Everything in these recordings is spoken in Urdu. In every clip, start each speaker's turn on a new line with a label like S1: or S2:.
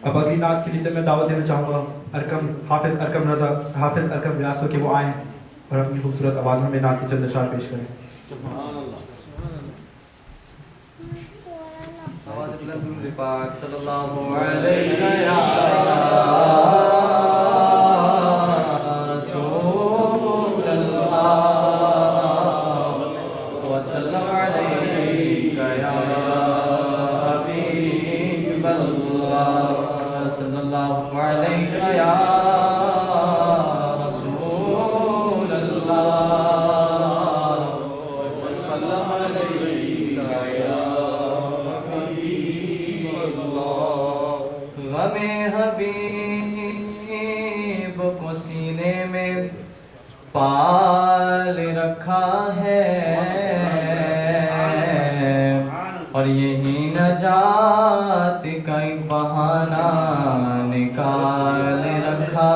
S1: اب اگلی نعت کے لیے میں دعوت دینا چاہوں گا حافظ ارکم ریاض کو کہ وہ آئیں اور اپنی خوبصورت آوازوں میں نعت کے چند اشعار پیش کریں.
S2: آواز بلند درود پاک صلی اللہ علیہ یا رسول اللہ وسلم علیک یا حبیب اللہ صلی اللہ علیہ یا رسول اللہ وسلم علیک یا غم حبیب کو سینے میں پال رکھا ہے اور یہی نجات کا ایک بہانہ نکال رکھا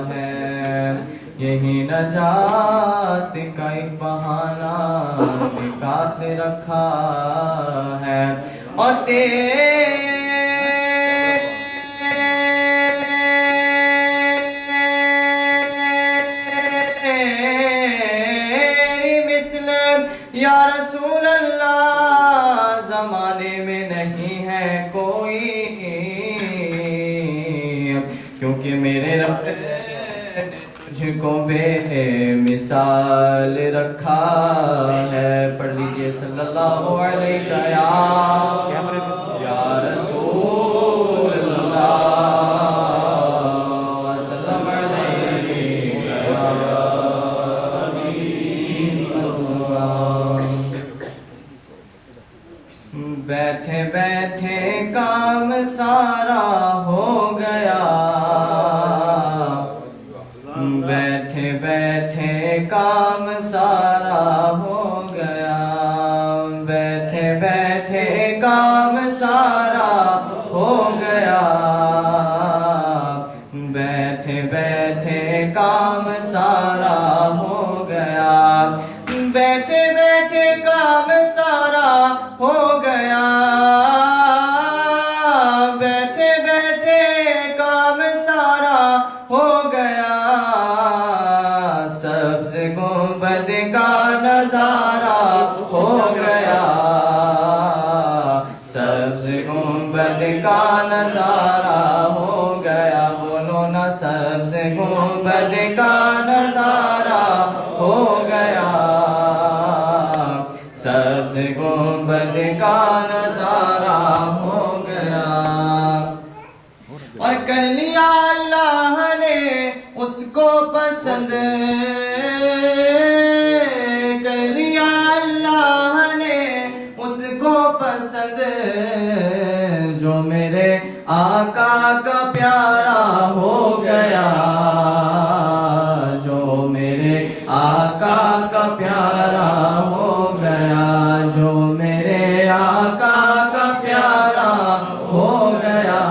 S2: ہے، یہی نجات کا ایک بہانہ نکال رکھا ہے. اور یا رسول اللہ زمانے میں نہیں ہے کوئی، کیونکہ میرے رب نے تجھ کو بے مثال رکھا ہے. پڑھ لیجئے صلی اللہ علیہ یا رسول اللہ وسلم علیہ یا بیٹھے بیٹھے کام سارا ہو گیا، بیٹھے بیٹھے کام سارا ہو گیا، بیٹھے بیٹھے کام سارا ہو گیا، بیٹھے بیٹھے کام سارا ہو گیا، بیٹھے بیٹھے کام سارا ہو گیا، بیٹھے بیٹھے کام سارا ہو گیا، سبز گنبد کا نظارہ ہو گیا، سبز گنبد کا نظارہ ہو گیا. بولو نا سبز گنبد کا نظارہ ہو گیا، سبز گنبد کا نظارہ ہو گیا. اور کر لیا اللہ نے اس کو پسند، کر لیا اللہ نے اس کو پسند، جو میرے آقا کا پیارا ہو گیا، جو میرے آقا کا پیارا ہو گیا، جو میرے آقا کا پیارا ہو گیا،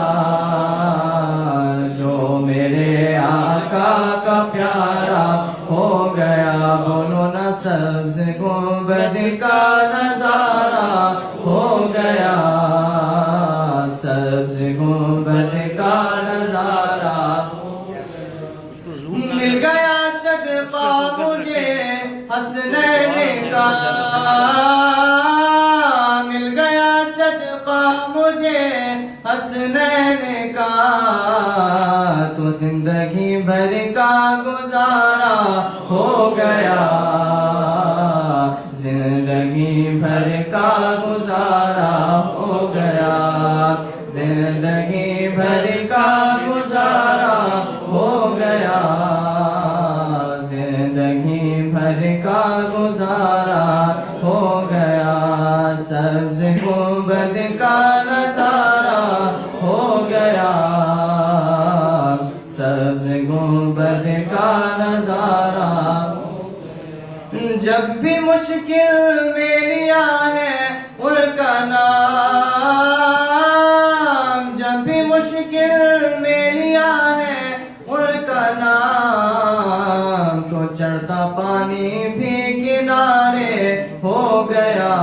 S2: جو میرے آقا کا پیارا ہو گیا. بولو نا سبز گنبد کا نظارہ ہو گیا، سبز گنبد کا نظارہ مل گیا صدقہ مجھے حسنین کا، مل گیا صدقہ مجھے حسنین کا، تو زندگی بھر کا گزارا ہو گیا، زندگی بھر کا گزارا ہو گیا، زندگی بھر کا گزارا ہو گیا، زندگی بھر کا گزارا ہو گیا. سبز گنبد کا نظارہ ہو گیا، سبز گنبد کا نظارہ. جب بھی مشکل میں لیا ہے ان کا نام، جب بھی مشکل میں لیا ہے ان کا نام، تو چڑھتا پانی بھی کنارے ہو گیا،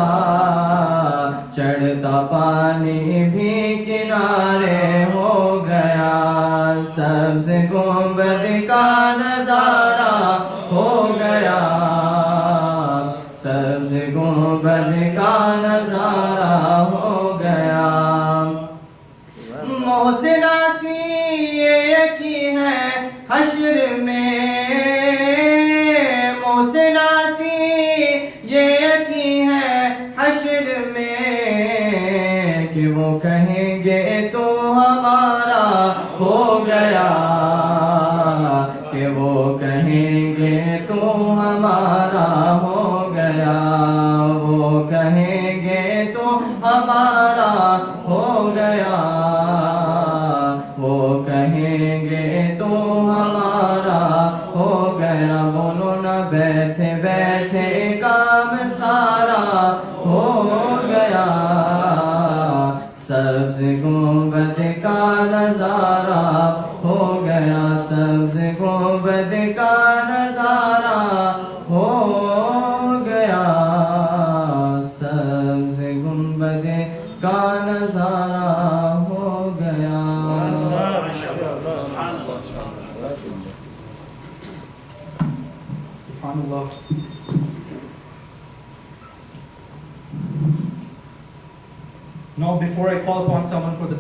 S2: چڑھتا پانی بھی کنارے ہو گے تو ہمارا ہو گیا، کہ وہ کہیں گے تو ہمارا ہو گیا، وہ کہیں گے تو ہمارا ہو گیا، وہ کہیں گے تو ہمارا ہو گیا۔ بولو نہ بیٹھے بیٹھے کام سارا ہو گیا، سبز گنبد کا نظارہ ہو گیا، سبز گنبد کا نظارہ ہو گیا، سبز گنبد کا نظارہ ہو گیا۔
S1: Subhanallah. Now, before I call upon someone for the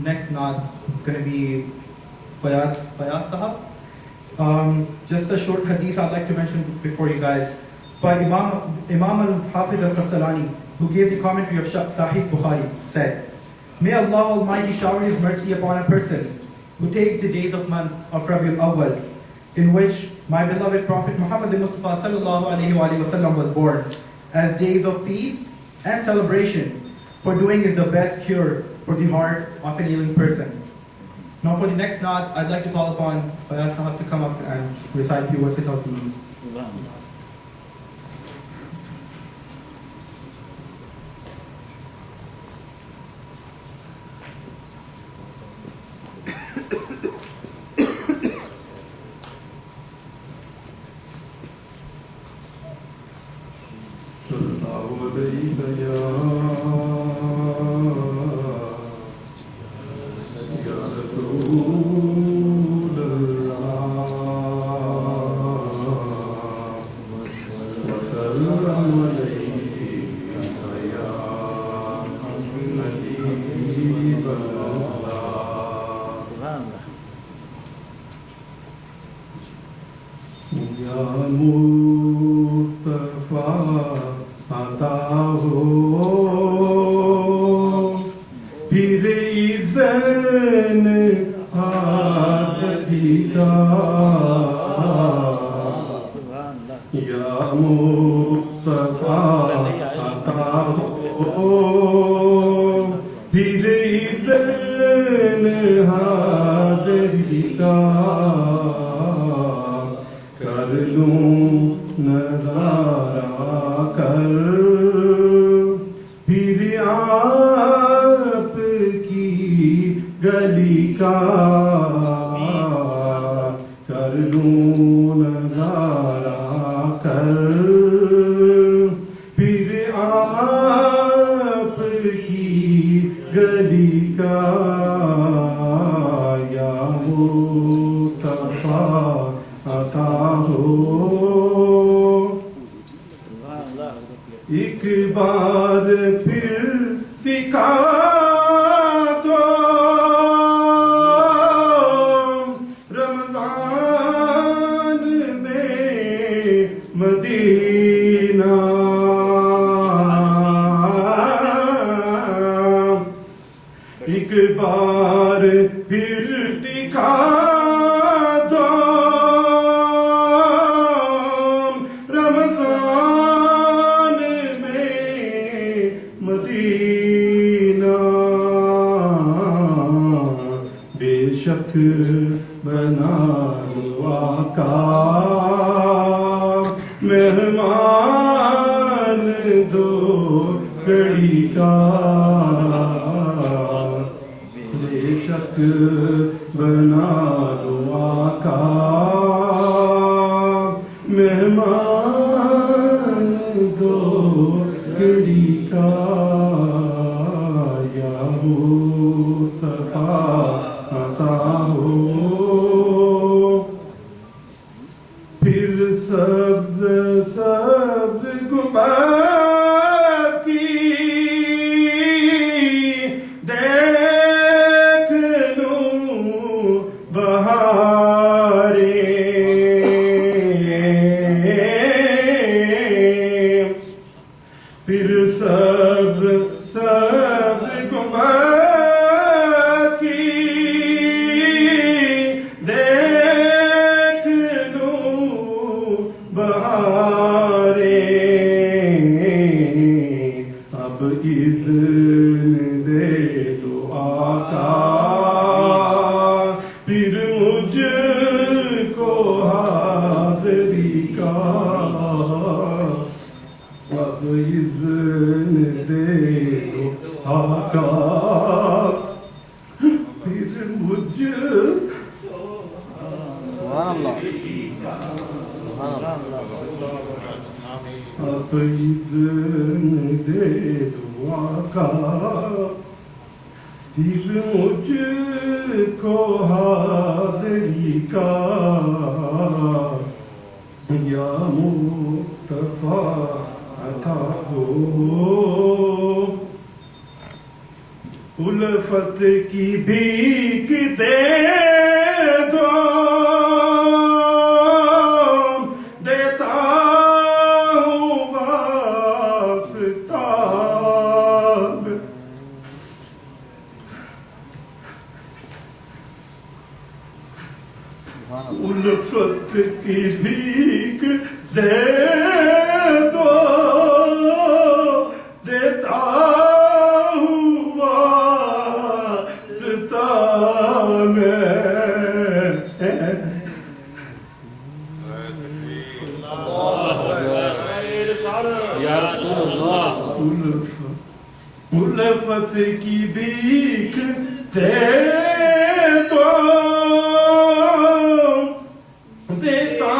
S1: next nod, it's going to be Fayaz Sahab. Just a short hadith I'd like to mention before you guys. By Imam al-Hafiz al-Qastalani, who gave the commentary of Sahih Bukhari, said, "May Allah Almighty shower His mercy upon a person who takes the days of month of Rabiul Awwal, in which my beloved Prophet Muhammad Mustafa sallallahu alaihi wasallam was born, as days of feast and celebration. For doing is the best cure for the heart of an ailing person." Now for the next nod, I'd like to call upon Fayaz Sahab to come up and recite a few verses of the
S3: سبز گنبد کا پھر مجھ کو حاضری کا اب اذن دے دو آقا پھر مجھ اب اذن دے دو آقا پھر مجھ کو حاضری کا یا مصطفیٰ عطا ہو الفت کی بھیک دے دو دیتا ہوں واسطہ الفت کی بھیک دے دو دیتا ہوں واسطہ میں
S4: یا رسول اللہ
S3: الفت کی بھیک دے دو دیتا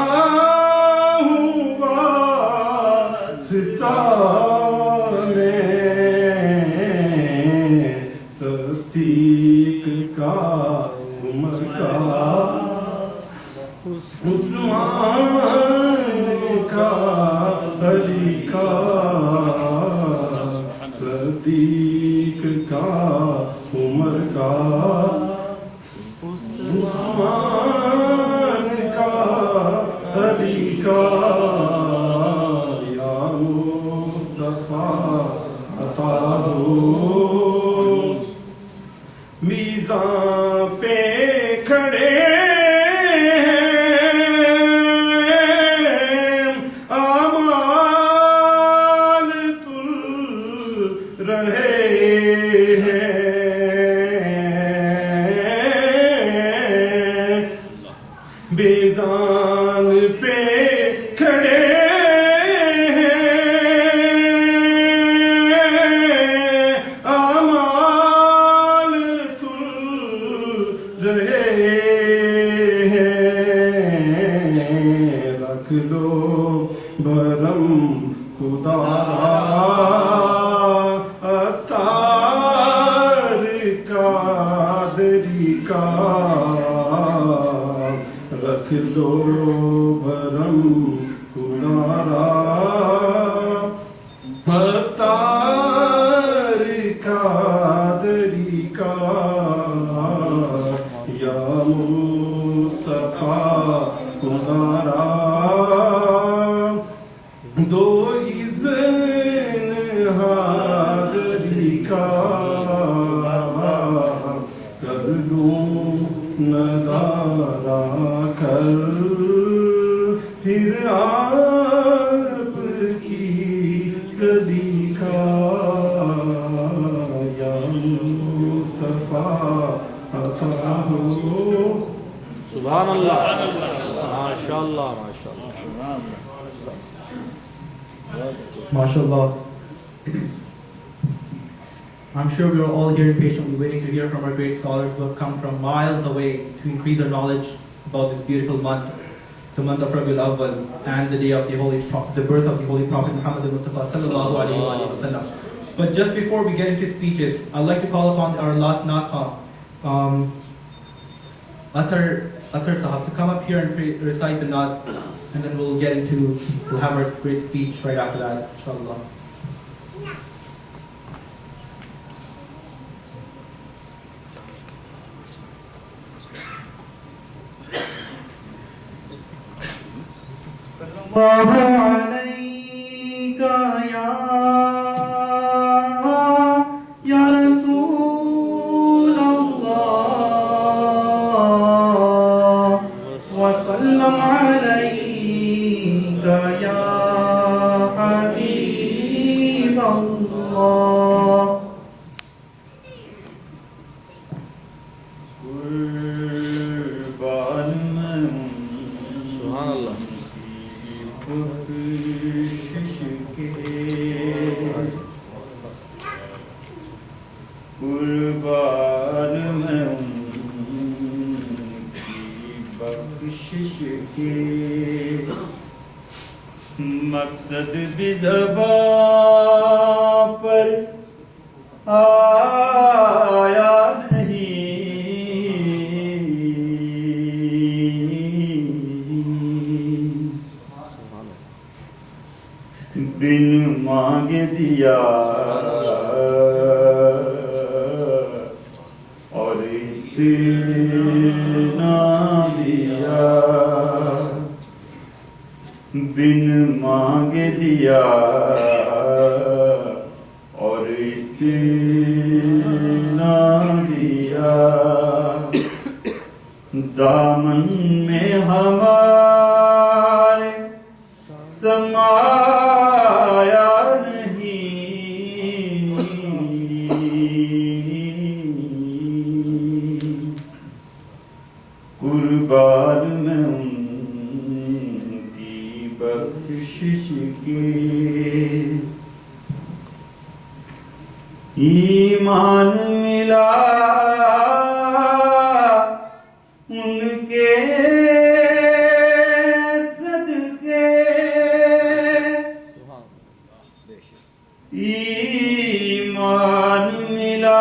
S3: ہوں واسطہ میں صدیق کا عمر کا عثمان کا علی کا صدیق کا عمر کا عثمان کا علی کا یا مصطفیٰ عطا ہو میزان پہ کھڑے اعمال تل رہے ہیں بیزان پہ کھڑے اعمال تل رہے ہیں رکھ لو بھرم خدا عطار قادری کا رکھ لو بھرم خدا عطار قادری کا یا مصطفیٰ خدا دو اذن حاضری کا کر لوں نظارہ کر پھر آپ کی گلی کا یا مصطفیٰ عطا ہو
S4: سبحان اللہ ماشاء اللہ ماشاء اللہ
S1: MashaAllah. I'm sure we are all here patiently waiting to hear from our great scholars who have come from miles away to increase our knowledge about this beautiful month, the month of Rabiul Awwal, and the day of the birth of the Holy Prophet Muhammad Mustafa sallallahu alaihi wasallam. But just before we get into speeches, I'd like to call upon our last Naqqa, Athar Sahab, to come up here and recite the Naat, and then we'll have our great speech right after that, inshallah.
S2: الله عليك يا رسول الله وسلم عليك يا حبيب الله قربان میں
S4: سبحان اللہ
S2: بخشش کے قربان میں ان کی بخشش کے مقصد بھی زبان پر آیا نہیں بن مانگے دیا اور اتنا دیا بن مانگے دیا اور اتنا دیا دامن میں ہمارے سمایا نہیں قربان میں ان کی بخشش کے ایمان ملا ان کے صدقے ایمان ملا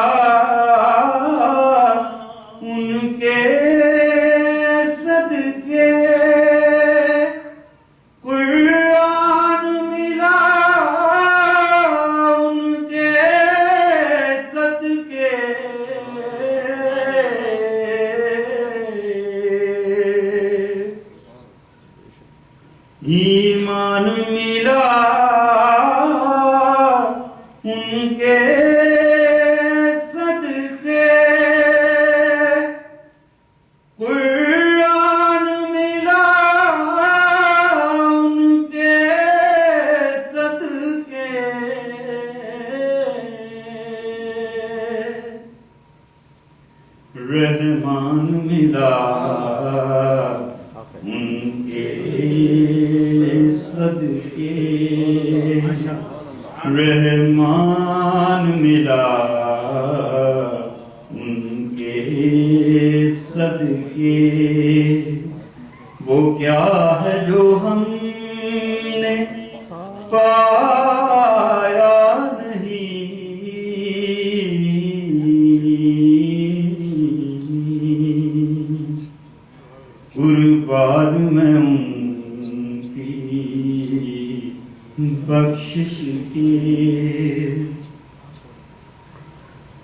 S2: ان کے صدقے قرآن ملا ان کے صدقے ایمان ملا ان کے صدقے قرآن ملا ان کے صدقے رحمان ملا ان کے صدقے رحمان ملا ان کے صدقے وہ کیا ہے جو ہم نے پایا نہیں قربان میں ان کی بخشش کی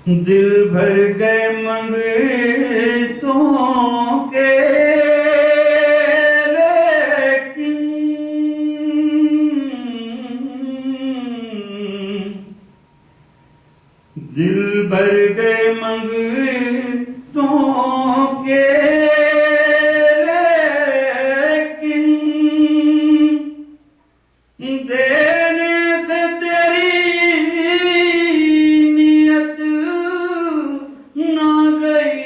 S2: دل بھر گئے منگتوں کے لیکن دل بھر گئے منگتوں کے دینے سے تیری نیت نہ گئی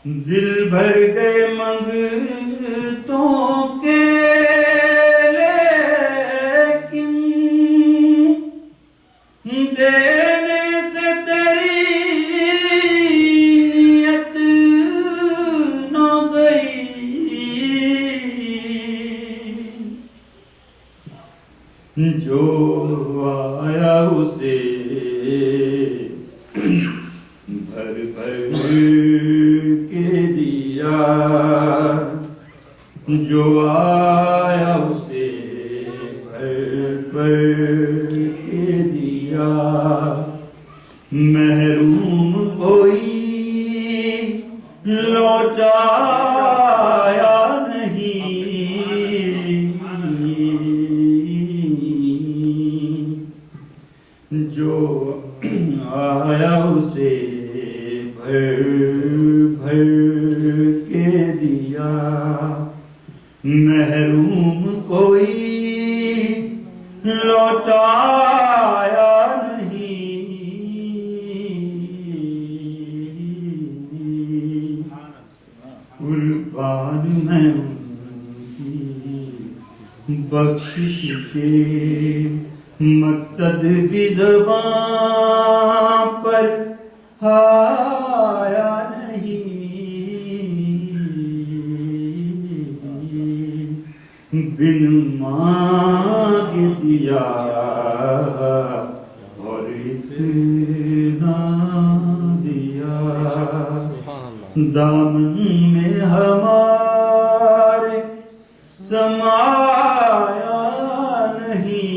S2: دل بھر گئے منگتوں کے لیکن دینے سے تیری نیت نہ گئی جو آیا اسے بھر بھر کے دیا جو آیا اسے بھر بھر کے دیا محروم کوئی لوٹایا نہیں جو آیا اسے بھر بھر کے دیا محروم کوئی
S3: لوٹایا نہیں قربان میں ان کی بخشش کے مقصد بھی زبان پر آیا نہیں بن مانگ دیا اور اتنا دیا دامن میں ہمارے سمایا نہیں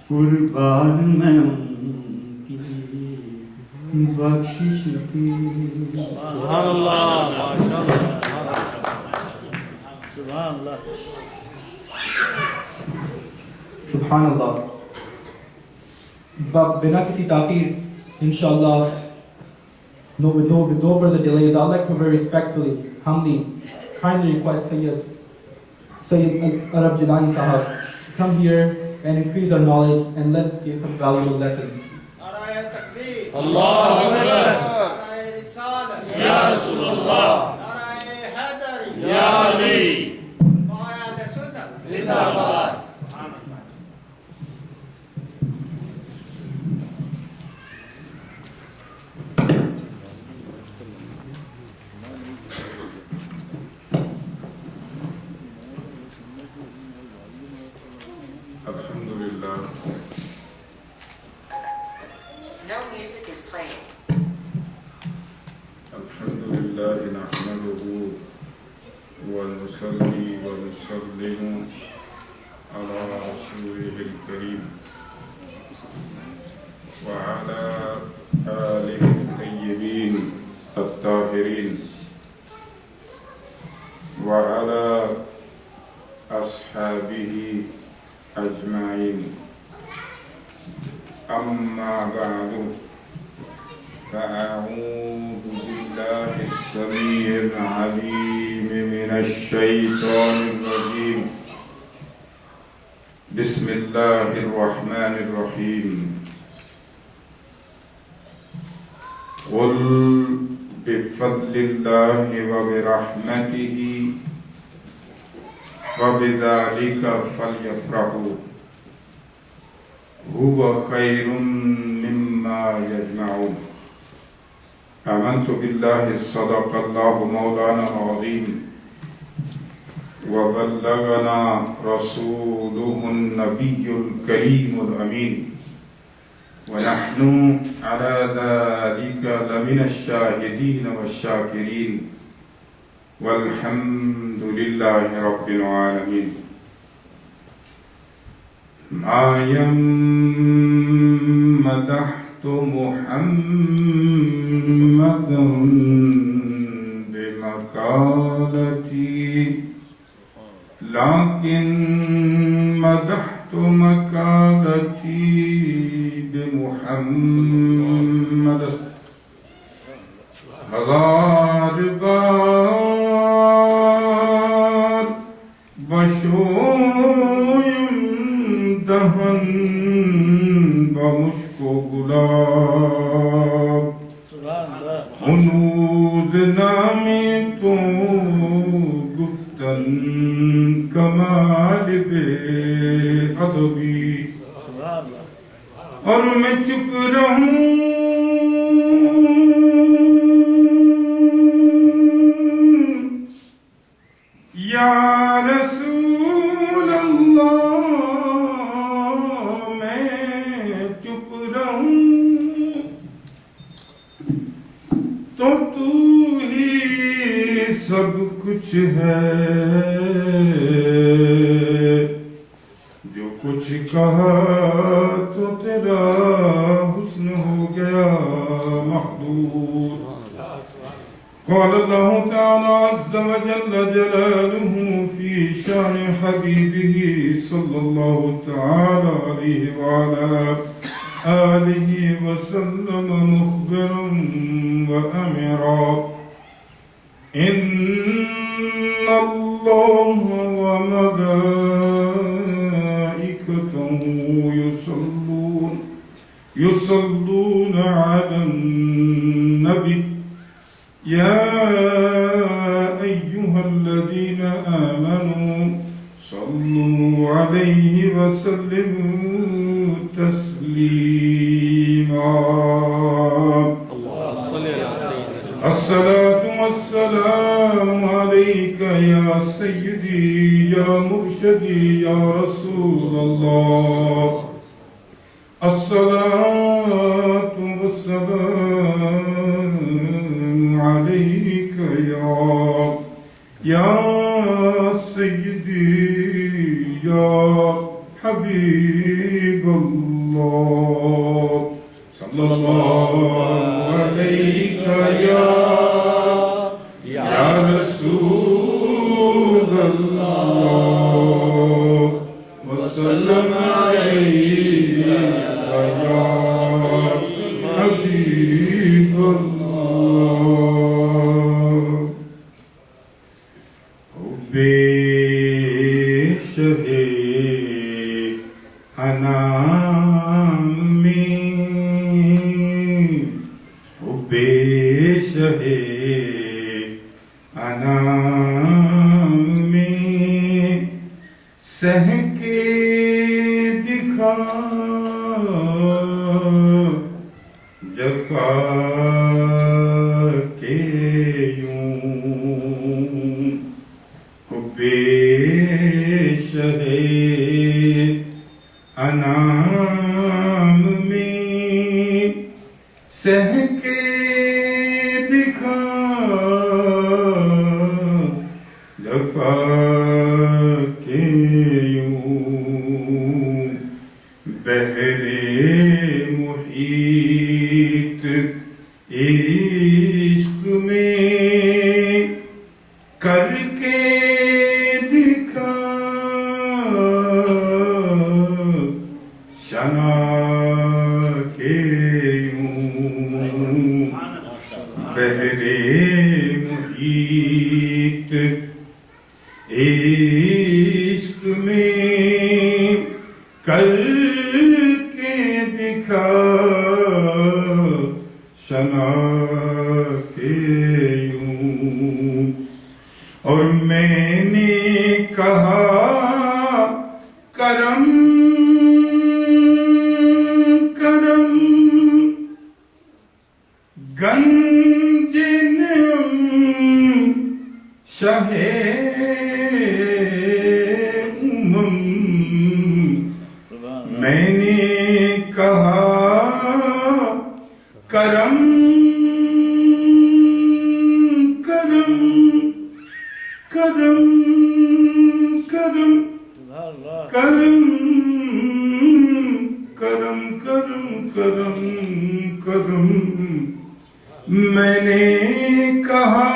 S3: قربان میں ان کی بخشش کی
S4: سبحان اللہ ماشاء اللہ سبحان اللہ
S1: سبحان اللہ. بنا کسی تاخیر انشاءاللہ with no further delays, I'd like to very respectfully, humbly, kindly request Sayyid Arab Jilani Sahab to come here and increase our knowledge and let us give some valuable lessons.
S2: نعرہ تکبیر
S4: اللہ اکبر
S2: نعرہ رسالت
S4: یا رسول اللہ
S2: نعرہ حیدری
S4: یا علی
S2: قائد سنت
S4: زندہ باد.
S3: Alhamdulillah.
S5: No music is playing.
S3: Alhamdulillah nahmaduhu wa nusalli wa nusallimu ala rasulihil kareem wa ala alihi at-tayyibin at-tahirin wa ala ashabihi أجمعين. أما بعد فأعوذ بالله السميع العليم من الشيطان الرجيم. بسم الله الرحمن الرحيم. قل بفضل الله وبرحمته فبذلك فليفرحوا هو خير مما يجمعون. آمنت بالله صدق الله مولانا العظيم وبلغنا رسوله النبي الكريم الأمين ونحن على ذلك لمن الشاهدين والشاكرين والحمد لله رب العالمين. ما مدحت محمدا بمقالتي لكن مدحت مقالتي بمحمد ہزار بار بشویم دہن بمشک و گلاب ہنوز نامی تو گفتن کمال بے ادبی اور میں چپ رہوں یا رسول اللہ میں چپ رہوں تو ہی سب کچھ ہے جو کچھ کہا تو تیرا حسن ہو گیا محدود. قال الله تعالى عز وجل جلاله في شان حبيبه صلى الله تعالى عليه وعلى آله وسلم مخبرا وأمرا إن الله الله وملائكته يصلون على النبي يا أيها الذين آمنوا صلوا عليه وسلموا تسليما. الصلاة والسلام عليك يا سيدي يا مرشدي يا رسول الله. الصلاة والسلام عليك يا سيدي يا حبيب الله. صلى الله عليك يا رسول الله وسلم عليك يا حبيب الله. شہید انام میں شہید انام میں سہ کے دکھا جفا کے یوں شہید انام میں سہ کے دکھا جفا کے یوں بحر محیط عشق میں کر کے دکھا شنا کے یوں بحر محیط عشق میں کر کے دکھا شنا کے یوں. اور میں نے کہا کرم کرم گنج نعم شاہ امم. میں نے کہا کرم کرم کرم کرم کرم کرم کرم کرم کرم. میں نے کہا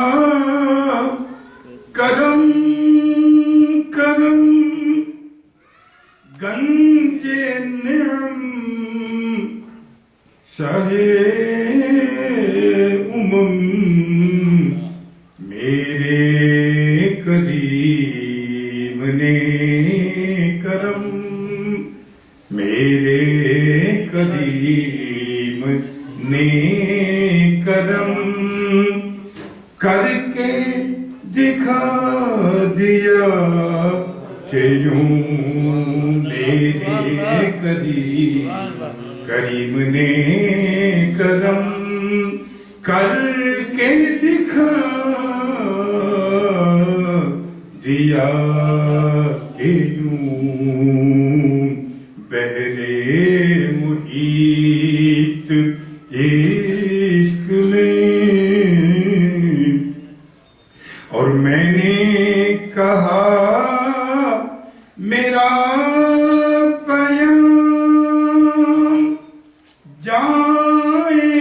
S3: کرم کرم گنج نعم شاہ امم. میرے کریم نے کرم میرے کریم نے کرم کر کے دکھا دیا کہ یوں میرے کریم نے کرم کر کے دکھا دیا کہ یوں بحر محیط عشق میں. اور میں نے کہا میرا پیام جائے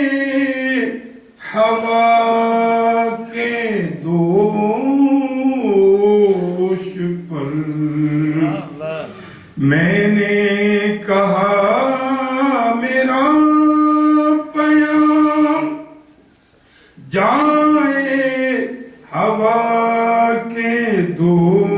S3: ہوا کے دوش پر. میں نے کہا میرا پیام جائے ہوا کے دوش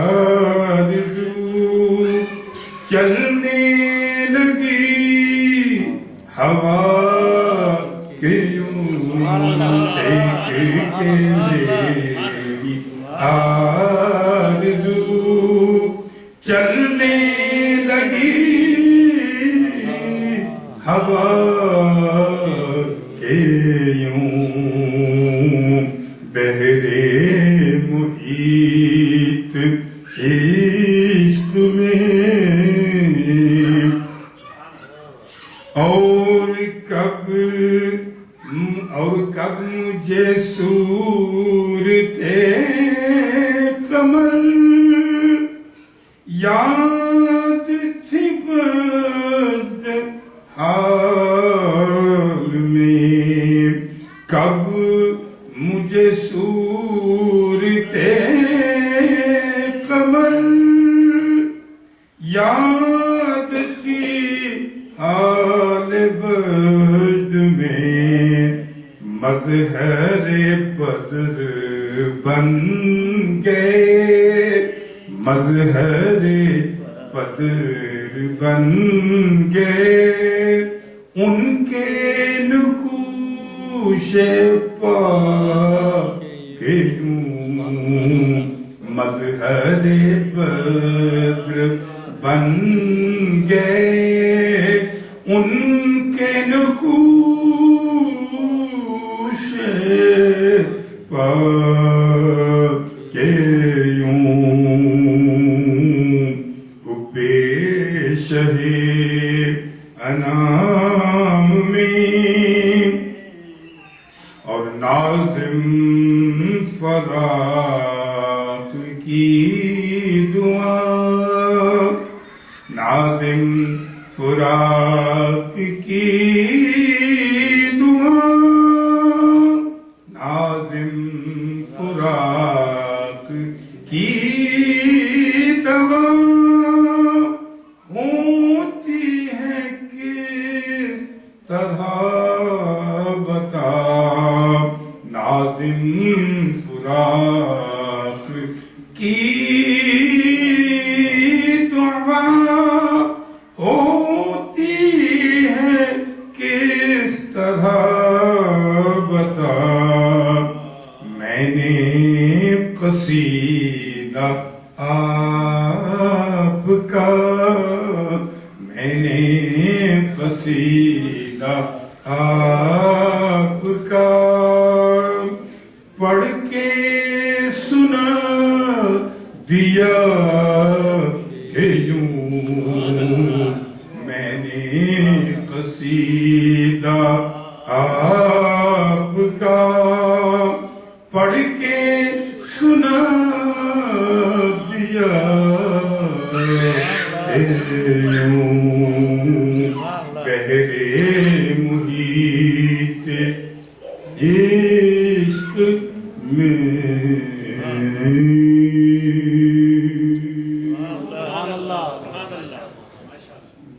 S3: آرزو چلنے لگی ہوا کے یوں دیکھ کے میری آرزو چلنے لگی ہوا کے یوں بحرے محیط عشق میں اور کب مجھے صورت قمر یاد تھی بس حال میں کب مجھے صورت قمر یاد تھی حال بد میں مظہر بدر بن گئے مظہر بدر بن گئے ان کے نقوش پا کے یوں مظہر بدر بن گئے ان کے نقوش پا کے یوں شہ انام میں اور ناظم فراق کی دعا ناظم فراق کی دعا ناظم فراق کی دعا ہوتی ہے کس طرح بتا ناظم فراق کی دعا ہوتی ہے کس طرح بتا میں نے قصیدہ آپ کا میں نے قصیدہ آپ کا پڑھ کے سنا دیا کہ یوں میں نے قصیدہ آپ کا پڑھ کے سنا دیا یوں بحرے محیط عشق میں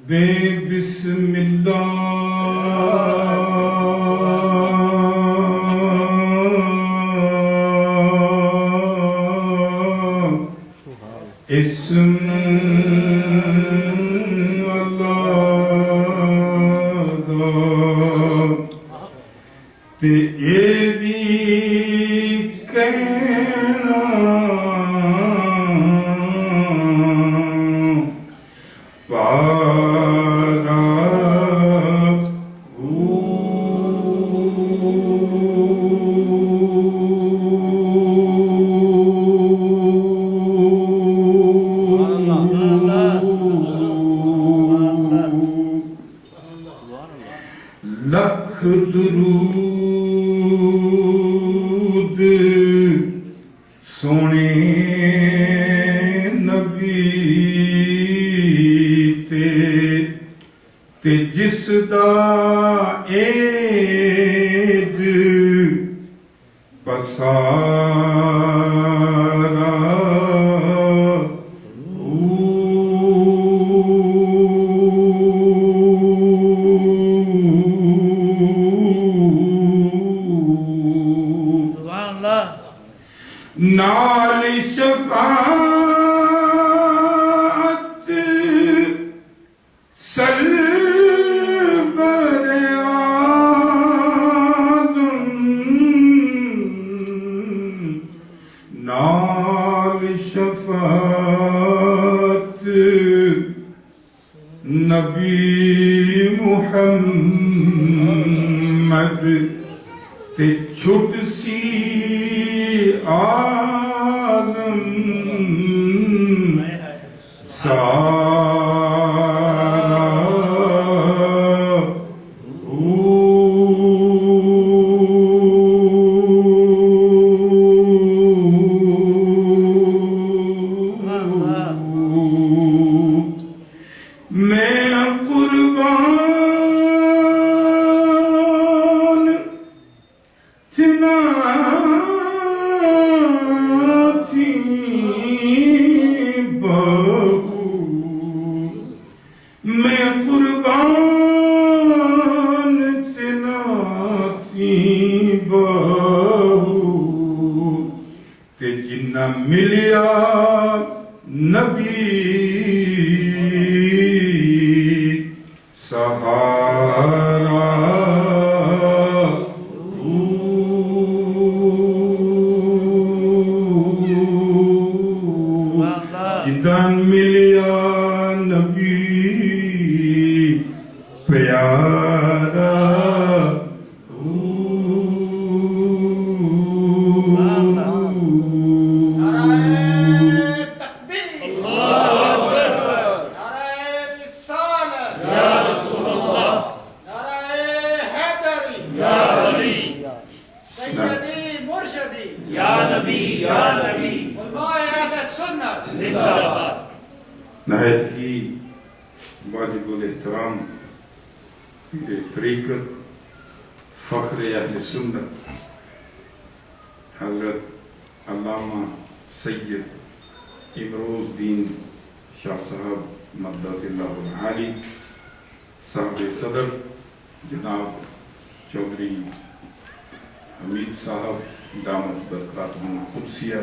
S3: بے بسم اللہ اسم اللہ دا تے اے بھی کہنا پارا لکھ درود سونے نبی تے جس دا عید پسارا نال شفاعت شفاعت سرور عالم نال شفاعت نبی محمد تے چھٹ سی عالم سارا میں قربان تنا تھی بہو میں قربان تنا تھی بہو تے جنہ ملیا نبی سہارا جدان ملیا نبی پیارا نہایت ہی واجب الاحترام پیر طریقت فخر اہل سنت حضرت علامہ سید امروز دین شاہ صاحب مدت اللہ العالی صاحب صدر جناب چودھری حمید صاحب دامت برکاتہم قدسیہ،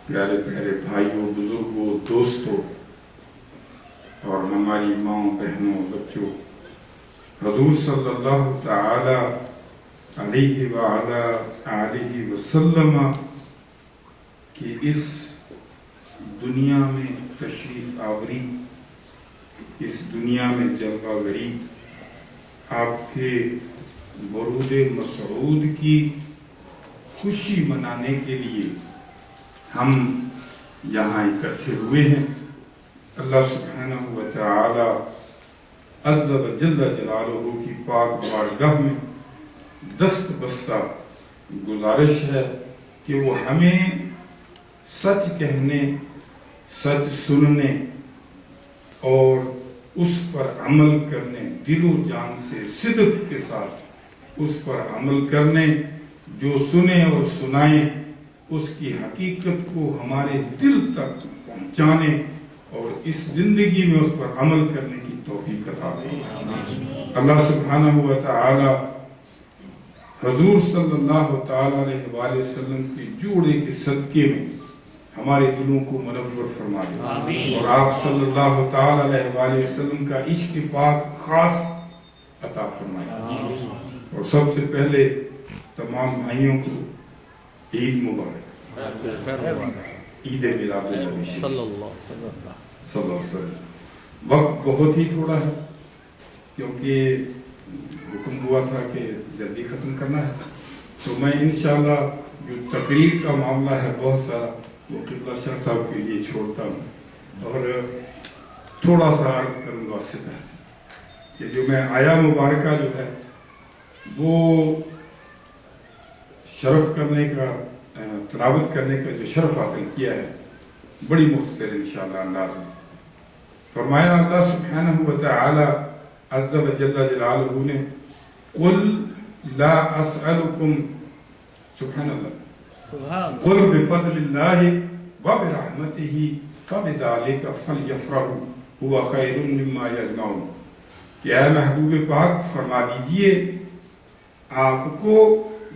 S3: پیارے پیارے بھائیوں، بزرگوں، دوستوں اور ہماری ماں، بہنوں، بچوں، حضور صلی اللہ تعالی علیہ وآلہ آلہ وسلم کی اس دنیا میں تشریف آوری، اس دنیا میں جلوہ گری، آپ کے ورود مسعود کی خوشی منانے کے لیے ہم یہاں اکٹھے ہوئے ہیں۔ اللہ سبحانہ وتعالی عز و جل جلالہ کی پاک بارگاہ میں دست بستہ گزارش ہے کہ وہ ہمیں سچ کہنے، سچ سننے اور اس پر عمل کرنے، دل و جان سے صدق کے ساتھ اس پر عمل کرنے، جو سنے اور سنائیں اس کی حقیقت کو ہمارے دل تک پہنچانے اور اس زندگی میں اس پر عمل کرنے کی توفیق عطا فرمائے۔ اللہ سبحانہ وتعالی حضور صلی اللہ تعالی علیہ وآلہ وسلم کے جوڑے کے صدقے میں ہمارے دلوں کو منور فرما دے اور آپ صلی اللہ تعالی علیہ وآلہ وسلم کا عشق پاک خاص عطا فرمائے۔ اور سب سے پہلے تمام بھائیوں کو عید مبارک، عید میلاد النبی صلی اللہ علیہ وسلم۔ وقت بہت ہی تھوڑا ہے کیونکہ حکم ہوا تھا کہ جلدی ختم کرنا ہے، تو میں انشاءاللہ جو تقریر کا معاملہ ہے بہت سارا وہ قبلہ شاہ صاحب کے لیے چھوڑتا ہوں، اور تھوڑا سا عرض کروں گا اس سے پہلے کہ جو میں آیا مبارکہ جو ہے وہ شرف کرنے کا، تلاوت کرنے کا جو شرف حاصل کیا ہے بڑی مختصر انشاءاللہ انداز میں فرمایا اللہ سبحانہ وتعالی عز و جل جلالہ نے قل لا اسألکم سبحان اللہ قل بفضل اللہ وبرحمتہ فبذلک فلیفرحوا هو خیر مما یجمعون، کہ اے محبوب پاک فرما دیجئے آپ کو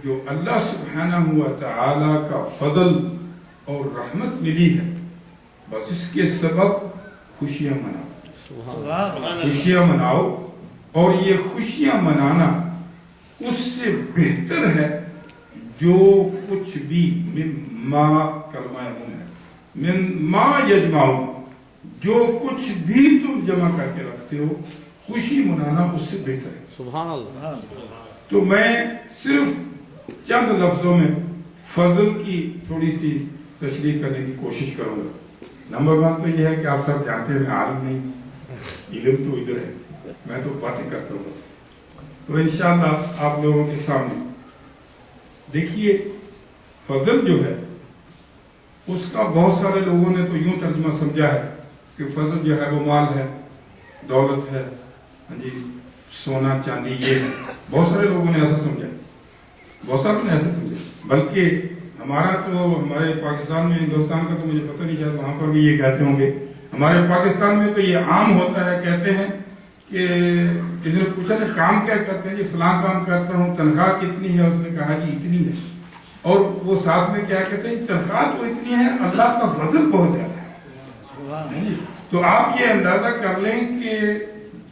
S3: جو اللہ سبحانہ وتعالی کا فضل اور رحمت ملی ہے، بس اس کے سبب خوشیاں مناؤ، خوشیاں مناؤ. اور یہ خوشیاں منانا اس سے بہتر ہے جو کچھ بھی مما کلمہ ہے من ما یجمعون، جو کچھ بھی تم جمع کر کے رکھتے ہو، خوشی منانا اس سے بہتر ہے.
S4: سبحان اللہ.
S3: تو میں صرف چند لفظوں میں فضل کی تھوڑی سی تشریح کرنے کی کوشش کروں گا. نمبر 1 تو یہ ہے کہ آپ سب جانتے ہیں میں عالم نہیں، علم تو ادھر ہے، میں تو باتیں کرتا ہوں بس. تو انشاءاللہ آپ لوگوں کے سامنے دیکھیے فضل جو ہے اس کا بہت سارے لوگوں نے تو یوں ترجمہ سمجھا ہے کہ فضل جو ہے وہ مال ہے، دولت ہے، ہاں جی، سونا چاندی یہ ہے. بہت سارے لوگوں نے ایسا سمجھا، بہت سارے نے ایسا سمجھا. بلکہ ہمارا تو ہمارے پاکستان میں، ہندوستان کا تو مجھے پتہ نہیں، شاید وہاں پر بھی یہ کہتے ہوں گے. ہمارے پاکستان میں تو یہ عام ہوتا ہے، کہتے ہیں کہ کسی نے پوچھا نا کام کیا کرتے ہیں، جی فلاں کام کرتا ہوں، تنخواہ کتنی ہے؟ اس نے کہا جی اتنی ہے. اور وہ ساتھ میں کیا کہتے ہیں، تنخواہ تو اتنی ہے، اللہ کا فضل بہت زیادہ ہے. تو آپ یہ اندازہ کر لیں کہ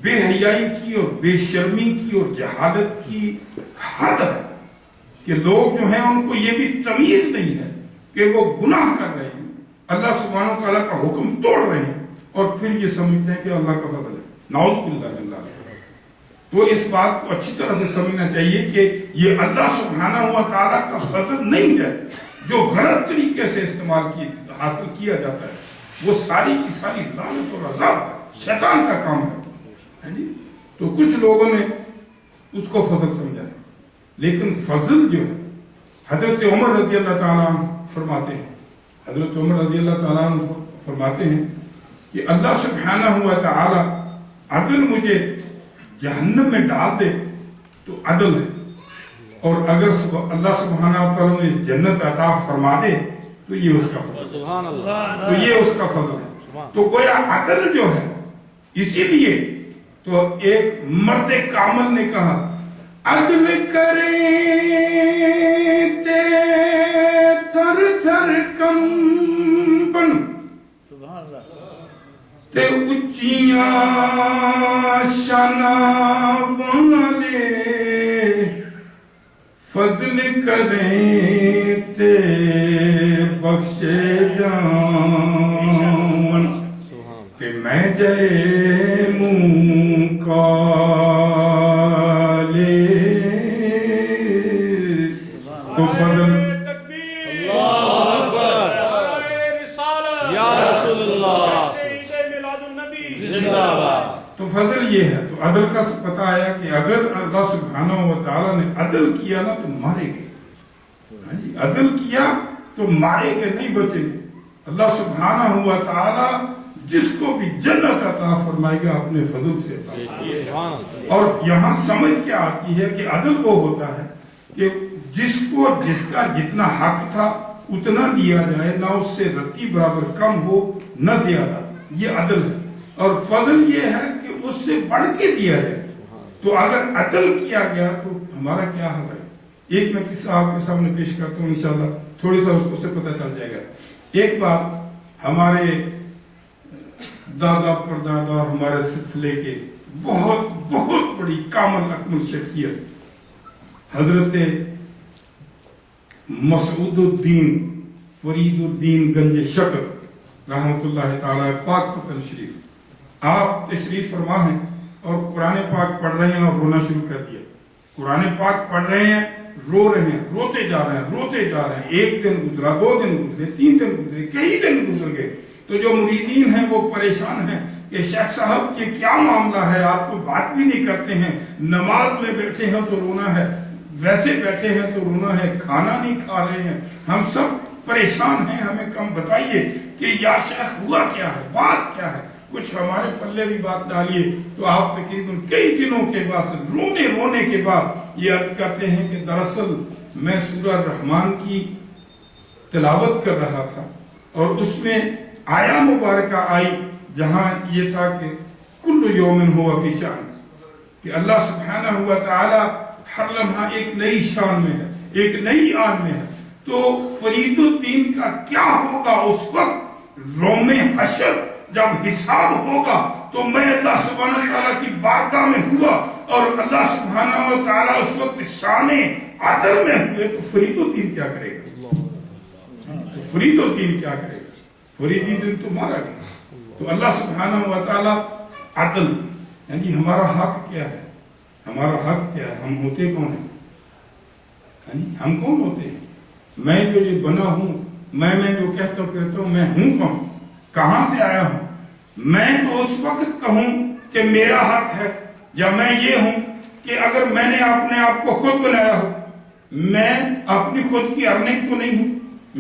S3: بے حیائی کی اور بے شرمی کی اور جہالت کی حد ہے کہ لوگ جو ہیں ان کو یہ بھی تمیز نہیں ہے کہ وہ گناہ کر رہے ہیں، اللہ سبحانہ و تعالیٰ کا حکم توڑ رہے ہیں، اور پھر یہ سمجھتے ہیں کہ اللہ کا فضل ہے. نعوذ باللہ من ذالک. تو اس بات کو اچھی طرح سے سمجھنا چاہیے کہ یہ اللہ سبحانہ و تعالیٰ کا فضل نہیں ہے جو غلط طریقے سے استعمال حاصل کیا جاتا ہے. وہ ساری کی ساری لعنت اور عذاب ہے، شیطان کا کام ہے. تو کچھ لوگوں نے اس کو فضل سمجھا ہے، لیکن فضل جو ہے حضرت عمر رضی اللہ تعالیٰ عنہ فرماتے ہیں، حضرت عمر رضی اللہ تعالیٰ عنہ فرماتے ہیں کہ اللہ سبحانہ و تعالیٰ اگر مجھے جہنم میں ڈال دے تو عدل ہے، اور اگر اللہ سبحانہ و تعالیٰ مجھے جنت عطا فرما دے تو یہ اس کا فضل ہے.
S4: سبحان اللہ.
S3: تو یہ اس کا فضل ہے. تو گویا عدل جو ہے، اسی لیے تو ایک مرد کامل نے کہا عدل کریں تے تھر تھر کمبن تے اچیاں شاناں والے، فضل کریں تے بخشے جان تے میں جائے منہ کالے. تو فضل تو فضل یہ ہے. تو عدل کا پتہ آیا کہ اگر اللہ سبحانہ و تعالیٰ نے عدل کیا نا تو مارے گے، عدل کیا تو مارے گے، نہیں بچیں گے. اللہ سبحانہ و تعالیٰ جس کو بھی جنت عطا فرمائے گا اپنے فضل سے عطا فرمائے گا. اور یہاں سمجھ کیا آتی ہے کہ عدل وہ ہوتا ہے کہ جس کو جس کا جتنا حق تھا اتنا دیا جائے، نہ اس سے رتی برابر کم ہو نہ زیادہ. یہ عدل ہے. اور فضل یہ ہے کہ اس سے بڑھ کے دیا جائے. تو اگر عدل کیا گیا تو ہمارا کیا حال ہے؟ ایک میں قصہ آپ کے سامنے پیش کرتا ہوں، انشاءاللہ تھوڑی سا اس کو سے پتہ چل جائے گا. ایک بار ہمارے دادا پردادا اور ہمارے سلسلے کے بہت بہت بڑی کامل اکمل شخصیت حضرت مسعود الدین فرید الدین گنج شکر رحمت اللہ تعالی پاک پتن شریف، آپ تشریف فرما ہیں اور قرآن پاک پڑھ رہے ہیں اور رونا شروع کر دیا. قرآن پاک پڑھ رہے ہیں، رو رہے ہیں، روتے جا رہے ہیں، روتے جا رہے ہیں. ایک دن گزرا، 2 دن گزرے، 3 دن گزرے، کئی دن گزر گئے. تو جو مریدین ہیں وہ پریشان ہیں کہ شیخ صاحب یہ کیا معاملہ ہے، آپ کو بات بھی نہیں کرتے ہیں، نماز میں بیٹھے ہیں تو رونا ہے، ویسے بیٹھے ہیں تو رونا ہے، کھانا نہیں کھا رہے ہیں، ہم سب پریشان ہیں، ہمیں کم بتائیے کہ یا شیخ ہوا کیا ہے، بات کیا ہے، کچھ ہمارے پلے بھی بات ڈالیے. تو آپ تقریباً کئی دنوں کے بعد رونے کے بعد یہ عرض کرتے ہیں کہ دراصل میں سورہ الرحمن کی تلاوت کر رہا تھا اور اس میں آیا مبارکہ آئی جہاں یہ تھا کہ کل یومن ہوا فی شان، کہ اللہ سبحانہ ہوا تعالی ہر لمحہ ایک نئی شان میں ہے، ایک نئی آن میں ہے. تو فرید الدین کا کیا ہوگا اس وقت روم حشر جب حساب ہوگا؟ تو میں اللہ سبحانہ وتعالیٰ کی بارگاہ میں ہوا اور اللہ سبحانہ وتعالیٰ اس وقت شان عدل میں ہوئے، تو فرید الدین کیا کرے گا؟ تو فرید الدین کیا کرے گا؟ فرید الدین تو مارا گیا۔ تو اللہ سبحانہ وتعالیٰ عدل، یعنی ہمارا حق کیا ہے؟ ہمارا حق کیا ہے؟ ہم ہوتے کون ہیں؟ یعنی ہم کون ہوتے ہیں؟ میں جو یہ بنا ہوں، میں جو کہتا ہوں میں ہوں کون؟ کہاں سے آیا ہوں؟ میں تو اس وقت کہوں کہ میرا حق ہے، یا میں یہ ہوں کہ اگر میں نے اپنے آپ کو خود بنایا ہو، میں اپنی خود کی ارننگ تو نہیں ہوں،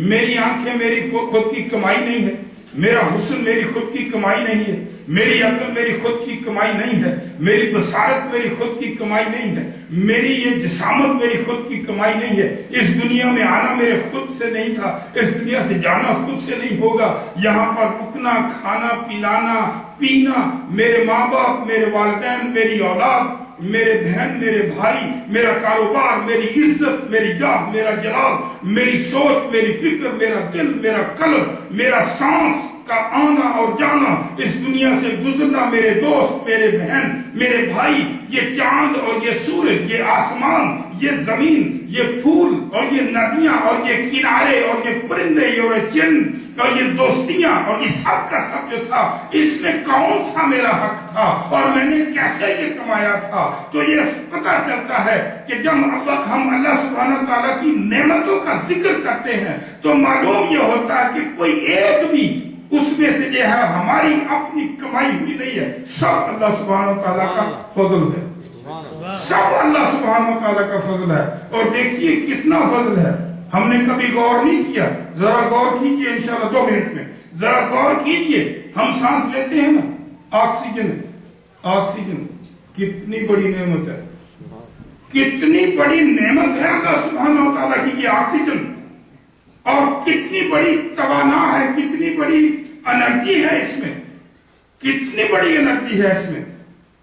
S3: میری آنکھیں میری خود کی کمائی نہیں ہے، میرا حسن میری خود کی کمائی نہیں ہے، میری عقل میری خود کی کمائی نہیں ہے، میری بصارت میری خود کی کمائی نہیں ہے، میری یہ جسامت میری خود کی کمائی نہیں ہے، اس دنیا میں آنا میرے خود سے نہیں تھا، اس دنیا سے جانا خود سے نہیں ہوگا، یہاں پر رکنا، کھانا پلانا پینا، میرے ماں باپ، میرے والدین، میری اولاد، میرے بہن، میرے بھائی، میرا کاروبار، میری عزت، میری جاہ، میرا جلال، میری سوچ، میری فکر، میرا دل، میرا قلب، میرا سانس کا آنا اور جانا، اس دنیا سے گزرنا، میرے دوست، میرے بہن، میرے بھائی، یہ چاند اور یہ سورج، یہ آسمان، یہ زمین، یہ پھول اور یہ ندیاں اور یہ کنارے اور یہ پرندے اور یہ چرند اور یہ دوستیاں اور یہ سب کا سب جو تھا، اس میں کون سا میرا حق تھا اور میں نے کیسے یہ کمایا تھا؟ تو یہ پتہ چلتا ہے کہ جب ہم اللہ سبحانہ تعالیٰ کی نعمتوں کا ذکر کرتے ہیں تو معلوم یہ ہوتا ہے کہ کوئی ایک بھی اس میں سے جو ہے ہماری اپنی کمائی ہوئی نہیں ہے، سب اللہ سبحانہ تعالیٰ کا فضل ہے، سب اللہ سبحانہ تعالیٰ کا فضل ہے۔ اور دیکھیے کتنا فضل ہے، ہم نے کبھی غور نہیں کیا، ذرا غور کیجئے انشاءاللہ 2 منٹ میں، ذرا غور کیجئے، ہم سانس لیتے ہیں نا، آکسیجن کتنی بڑی نعمت ہے، کتنی بڑی نعمت ہے اللہ سبحانہ تعالیٰ کی یہ آکسیجن، اور کتنی بڑی توانا ہے، کتنی بڑی انرجی ہے اس میں، کتنی بڑی انرجی ہے اس میں،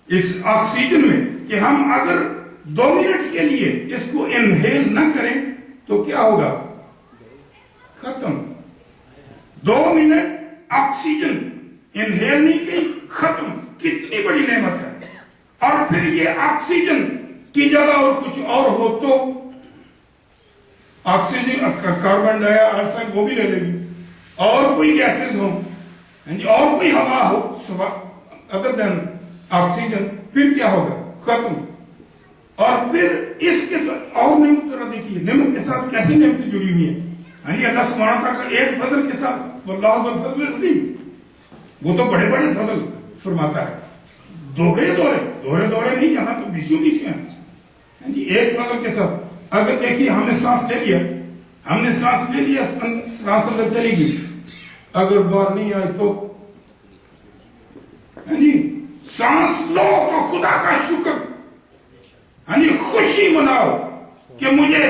S3: اس آکسیجن میں، کہ ہم اگر 2 منٹ کے لیے اس کو انہیل نہ کریں تو کیا ہوگا؟ ختم۔ 2 منٹ آکسیجن انہیل نہیں کی، ختم۔ کتنی بڑی نعمت ہے۔ اور پھر یہ آکسیجن کی جگہ اور کچھ اور ہو تو آکسیجن، کاربن ڈائی آکسائڈ وہ بھی لے لے گی، اور کوئی گیسز ہو، اور کوئی ہوا ہو ادر دین آکسیجن، پھر کیا ہوگا؟ ختم۔ اور پھر اس کے اور نعمت ذرا دیکھیے، نعمت کے ساتھ کیسی نعمتیں جڑی ہوئی ہیں، اللہ سبحانہ تعالیٰ کا ایک فضل کے ساتھ، واللہ ذو الفضل العظیم، وہ تو بڑے بڑے فضل فرماتا ہے، دوہرے نہیں، یہاں تو بیسیوں ہیں، ایک فضل کے ساتھ۔ اگر دیکھیے ہم نے سانس لے لیا، سانس اندر چلی گئی، اگر باہر نہیں آئی تو سانس لو تو خدا کا شکر، خوشی مناؤ کہ مجھے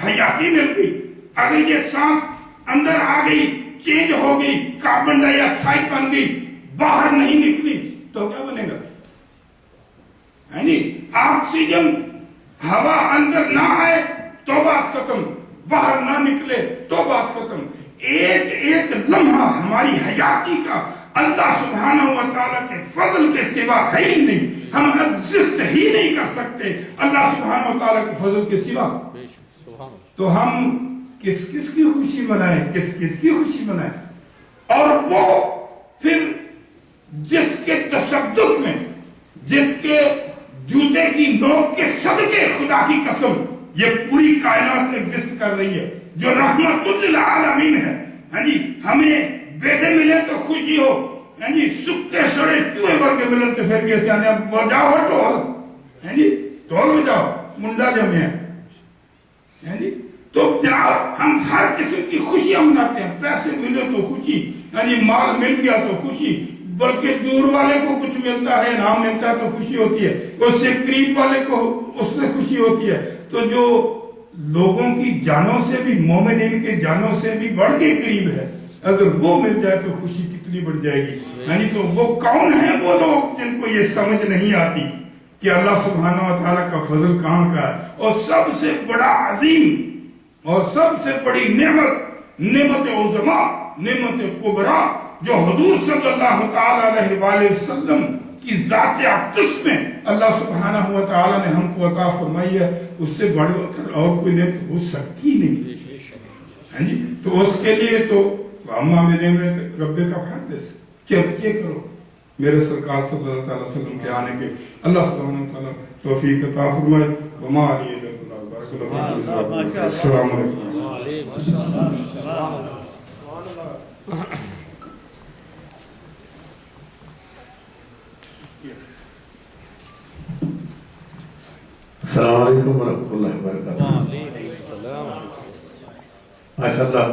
S3: حیاتی مل گئی۔ اگر یہ سانس اندر آ گئی، چینج ہو گئی، کاربن ڈائی آکسائڈ بن گئی، باہر نہیں نکلی تو کیا بنے گا؟ آکسیجن ہوا اندر نہ آئے تو بات ختم، باہر نہ نکلے تو بات ختم۔ ایک ایک لمحہ ہماری حیاتی کا اللہ سبحانہ و تعالیٰ کے فضل کے سوا ہے ہی نہیں، ہم ایگزسٹ ہی نہیں کر سکتے اللہ سبحانہ و تعالیٰ کے فضل کے سوا۔ تو ہم کس کس کی خوشی منائیں، کس کس کی خوشی منائیں؟ اور وہ پھر جس کے تصدق میں، جس کے جوتے کی نوک کے صدقے، خدا کی قسم یہ پوری کائنات ایگزسٹ کر رہی ہے، جو رحمت للعالمین ہے۔ ہمیں بیٹے ملے تو خوشی ہو، سکے سڑے چوہے بھر کے ملن تو پھر کیسے آنے، بجاؤ ٹول بجاؤ، منڈا جمع ہے۔ تو جناب ہم ہر قسم کی خوشیاں مناتے ہیں، پیسے ملے تو خوشی، مال مل گیا تو خوشی، بلکہ دور والے کو کچھ ملتا ہے، انعام ملتا ہے تو خوشی ہوتی ہے، اس سے قریب والے کو اس سے خوشی ہوتی ہے۔ تو جو لوگوں کی جانوں سے بھی، مومنین کے جانوں سے بھی بڑھ کے قریب ہے، اگر وہ مل جائے تو خوشی کتنی بڑھ جائے گی۔ تو وہ کون ہیں وہ لوگ جن کو یہ سمجھ نہیں آتی کہ اللہ سبحانہ و تعالیٰ کا فضل کہاں کا ہے؟ اور سب سے بڑا عظیم اور سب سے بڑی نعمت عظما، نعمت کبرا جو حضور صلی اللہ تعالی علیہ وآلہ وسلم کی ذات اقدس میں اللہ سبحانہ و تعالی نے ہم کو عطا فرمائی ہے، اس سے بڑھ کر اور کوئی نعمت ہو سکتی نہیں. ہاں جی، تو اس کے لیے تو اما میں نعمت رب کا حدث چرچے کرو میرے سرکار صلی اللہ علیہ وسلم کے آنے کے. اللہ سبحانہ و تعالی توفیق عطا فرمائے. وما علی بارک اللہ فیکم. السلام علیکم.
S6: السلام علیکم ورحمۃ اللہ وبرکاتہ. ماشاء اللہ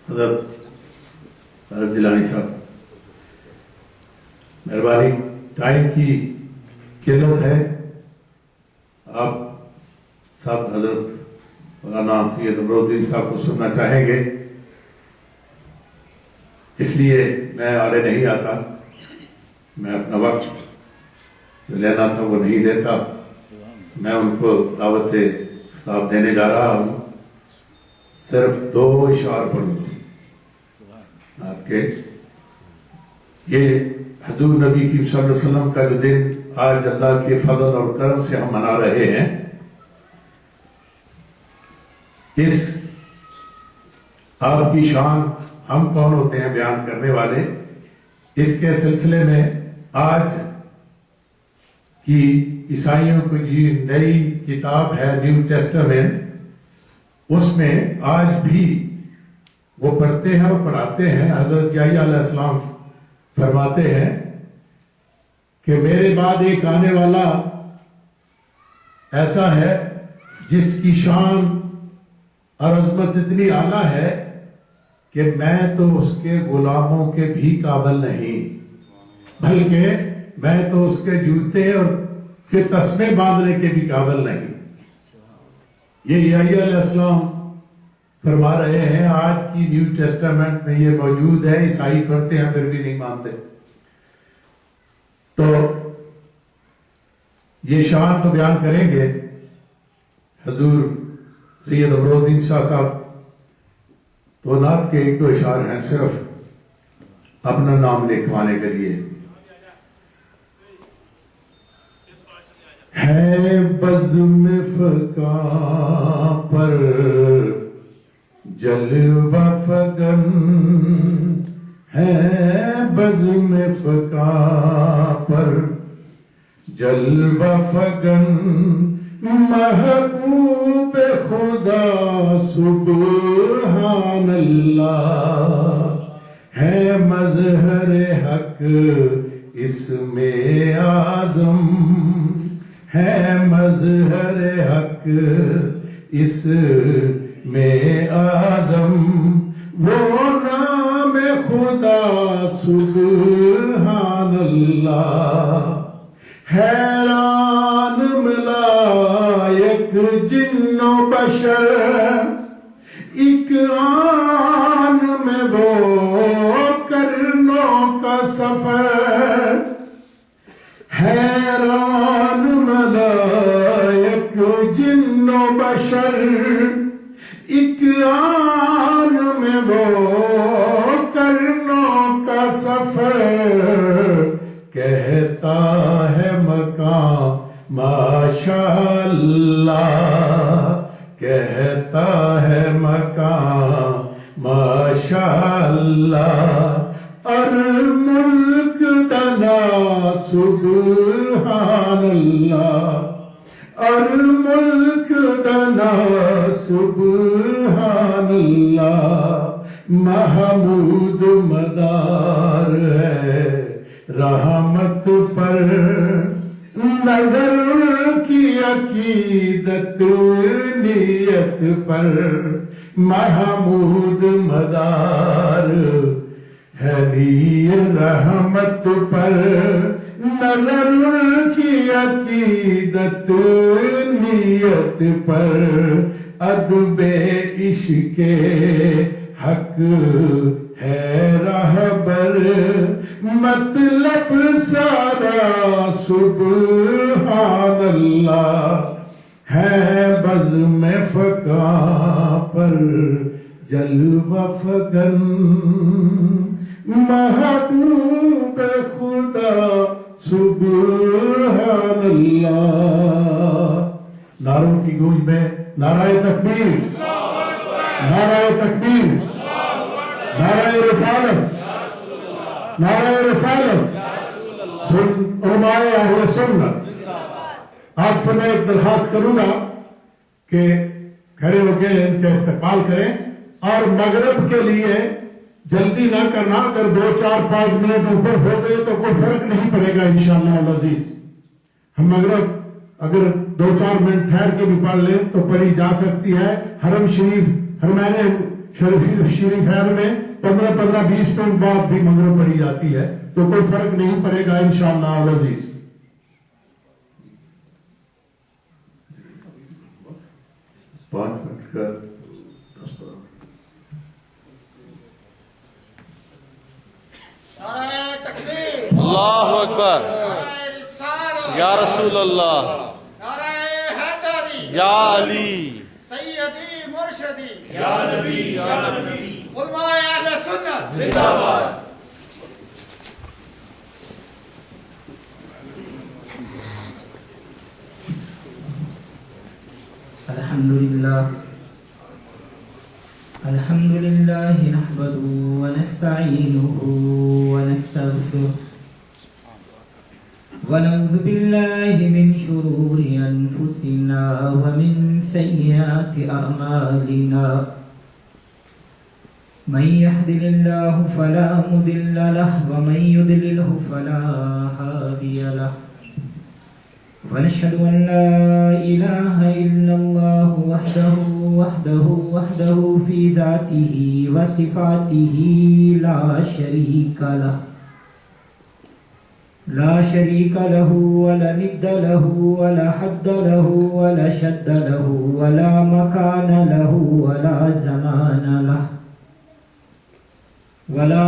S6: حضرت عارف جیلانی صاحب، مہربانی، ٹائم کی قلت ہے. آپ صاحب حضرت مولانا سید امرالدین صاحب کو سننا چاہیں گے، اس لیے میں آڑے نہیں آتا. میں اپنا وقت جو لینا تھا وہ نہیں لیتا. میں ان کو دعوت خطاب دینے جا رہا ہوں. صرف 2 اشعار پڑھوں گا آپ کے. یہ حضور نبی کی صلی اللہ علیہ وسلم کا جو دن آج اللہ کے فضل اور کرم سے ہم منا رہے ہیں، اس آپ کی شان ہم کون ہوتے ہیں بیان کرنے والے، اس کے سلسلے میں آج کی عیسائیوں کو جی نئی کتاب ہے نیو ٹیسٹامنٹ، اس میں آج بھی وہ پڑھتے ہیں اور پڑھاتے ہیں. حضرت یحییٰ علیہ السلام فرماتے ہیں کہ میرے بعد ایک آنے والا ایسا ہے جس کی شان اور عظمت اتنی اعلیٰ ہے کہ میں تو اس کے غلاموں کے بھی قابل نہیں، بلکہ میں تو اس کے جوتے اور کے تسمے باندھنے کے بھی قابل نہیں. یہ یحییٰ علیہ السلام فرما رہے ہیں. آج کی نیو ٹیسٹامنٹ میں یہ موجود ہے. عیسائی پڑھتے ہیں پھر بھی نہیں مانتے. تو یہ شان تو بیان کریں گے حضور سید امرالدین شاہ صاحب. تو نعت کے 1-2 اشعار ہیں صرف اپنا نام لکھوانے کے لیے. ہے بزم فقاں پر جلوہ فگن، ہے بزم فقاں پر جلوہ فگن، محبوب خدا سبحان اللہ، ہے مظہر حق اسم اعظم، ہے مظہر حق اسم اعظم، وہ نام خدا سبحان اللہ. حیران ملائک جن و بشر ایک آن میں وہ کرنوں کا سفر، حیران ملائک جن و بشر ایک آن میں وہ کرنوں کا سفر، کہتا ہے مکان ماشاء اللہ، کہتا ہے مکان ماشاء اللہ، اور ملک دنا سبحان اللہ، اور ملک دنا سبحان اللہ. محمود مدار ہے رحمت پر، نظر کی عقیدت نیت پر، محمود مدار ہے رحمت پر، نظر کی عقیدت نیت پر، ادب عشق حق ہے رہبر، مطلب سارا سبحان اللہ، ہے بزم فقاں پر جلوہ فگن محبوب خدا سبحان اللہ. نعروں کی گونج میں نعرہ تکبیر، نعرہ تکبیر، نعرہ رسالت، نعرہ رسالت. علماء اہل سنت، آپ سے میں ایک درخواست کروں گا کہ کھڑے ہو کے ان کا استقبال کریں، اور مغرب کے لیے جلدی نہ کرنا. اگر 2 4 5 منٹ اوپر ہو گئے تو کوئی فرق نہیں پڑے گا انشاءاللہ العزیز. ہم مغرب اگر 2 4 منٹ ٹھہر کے بھی پڑھ لیں تو پڑھی جا سکتی ہے. حرم شریف، حرمین شریفین میں 15 20 منٹ بعد بھی مغرب پڑھی جاتی ہے، تو کوئی فرق نہیں پڑے گا انشاءاللہ العزیز. پانچ منٹ کا 10
S2: نعرہ تکبیر،
S4: اللہ اکبر.
S2: نعرہ رسالت،
S4: یا رسول اللہ،
S2: نعرہ حیدری،
S4: یا علی،
S2: سیدی مرشدی،
S4: یا نبی، یا نبی.
S2: علماء اہل سنت
S4: زندہ باد.
S7: الحمد لله نحمده ونستعينه ونستغفره ونعوذ بالله من شرور أنفسنا ومن سيئات أعمالنا. من يهده الله فلا مضل له ومن يضلله فلا هادي له. ونشهد أن لا إله إلا الله وحده في ذاته وصفاته لا شريك له ولا ند له ولا حد له ولا شد له ولا مكان له ولا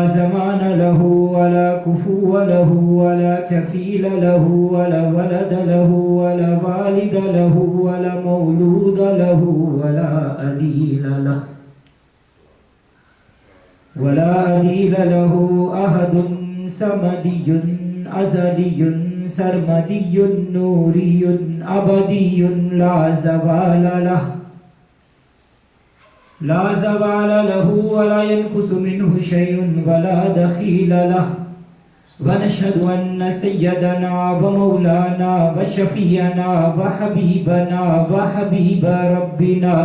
S7: زمان له ولا كفو له ولا كفيل له ولا ولد له ولا والد له ولا مولود له ولا أديل له أحد صمدي أزلي سرمدي نوري أبدي لا زوال له ولا ينقص منه شيء ولا دخيل له. ونشهد أن سيدنا ومولانا وشفيعنا وحبيبنا وحبيب ربنا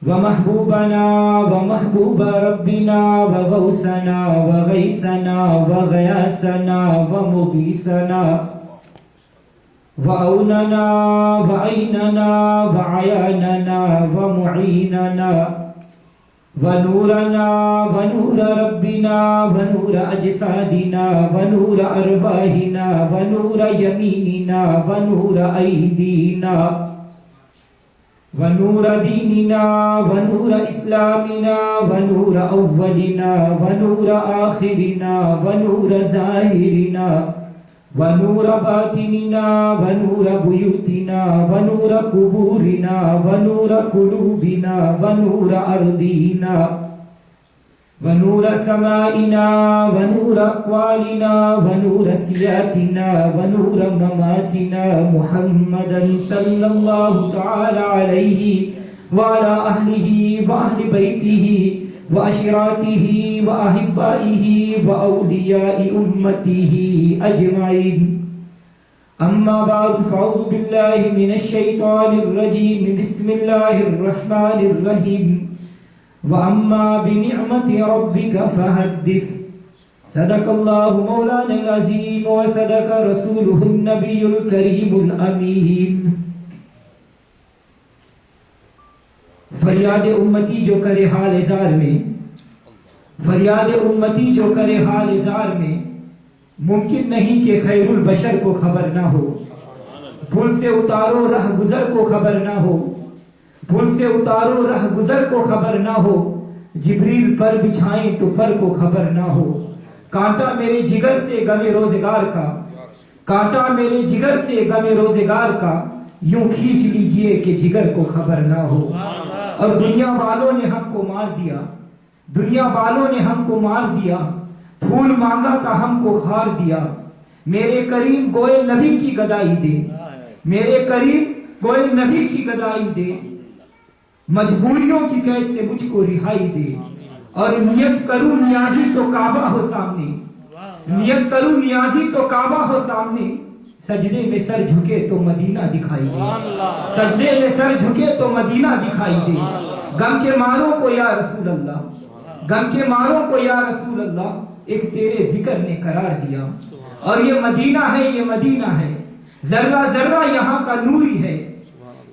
S7: ومحبوبنا ومحبوب ربنا وغوثنا وغيثنا وغياثنا ومغيثنا وعوننا وعيننا وعياننا ومعيننا ونورنا ونور ربنا ونور أجسادنا ونور أرواحنا ونور يميننا ونور أيدينا ونور ديننا ونور إسلامنا ونور أولنا ونور آخرنا ونور ظاهرنا ونور باطننا ونور بيوتنا ونور قبورنا ونور قلوبنا ونور أرضنا ونور سمائنا ونور أقوالنا ونور سياتنا ونور مماتنا محمدا صلى الله تعالى عليه وعلى أهله وأهل بيته وأشراته وأحبائه وأولياء أمته أجمعين. أما بعد فأعوذ بالله من الشيطان الرجيم. بسم الله الرحمن الرحيم. وأما بنعمة ربك فحدث. صدق الله مولانا العظيم وصدق رسوله النبي الكريم الأمين. فریاد امتی جو کرے حال زار میں، فریاد امتی جو کرے حال زار میں، ممکن نہیں کہ خیر البشر کو خبر نہ ہو. پھول سے اتارو رہ گزر کو خبر نہ ہو، پھول سے اتارو رہ گزر کو خبر نہ ہو. جبریل پر بچھائیں تو پر کو خبر نہ ہو. کانٹا میرے جگر سے غم روزگار کا، کانٹا میرے جگر سے غم روزگار کا، یوں کھینچ لیجئے کہ جگر کو خبر نہ ہو. اور دنیا والوں نے ہم کو مار دیا، دنیا والوں نے ہم کو مار دیا، پھول مانگا تھا ہم کو خار دیا، میرے کریم گوئے نبی کی گدائی دے، میرے کریم گوئے نبی کی گدائی دے، مجبوریوں کی قید سے مجھ کو رہائی دے، اور نیت کروں نیازی تو کعبہ ہو سامنے، نیت کروں نیازی تو کعبہ ہو سامنے، سجدے میں سر جھکے تو مدینہ دکھائی دے، سجدے میں سر جھکے تو مدینہ دکھائی دے، غم کے ماروں کو یا رسول اللہ، غم کے ماروں کو یا رسول اللہ ایک تیرے ذکر نے قرار دیا، اور یہ مدینہ ہے، یہ مدینہ ہے، ذرہ ذرہ یہاں کا نوری ہے،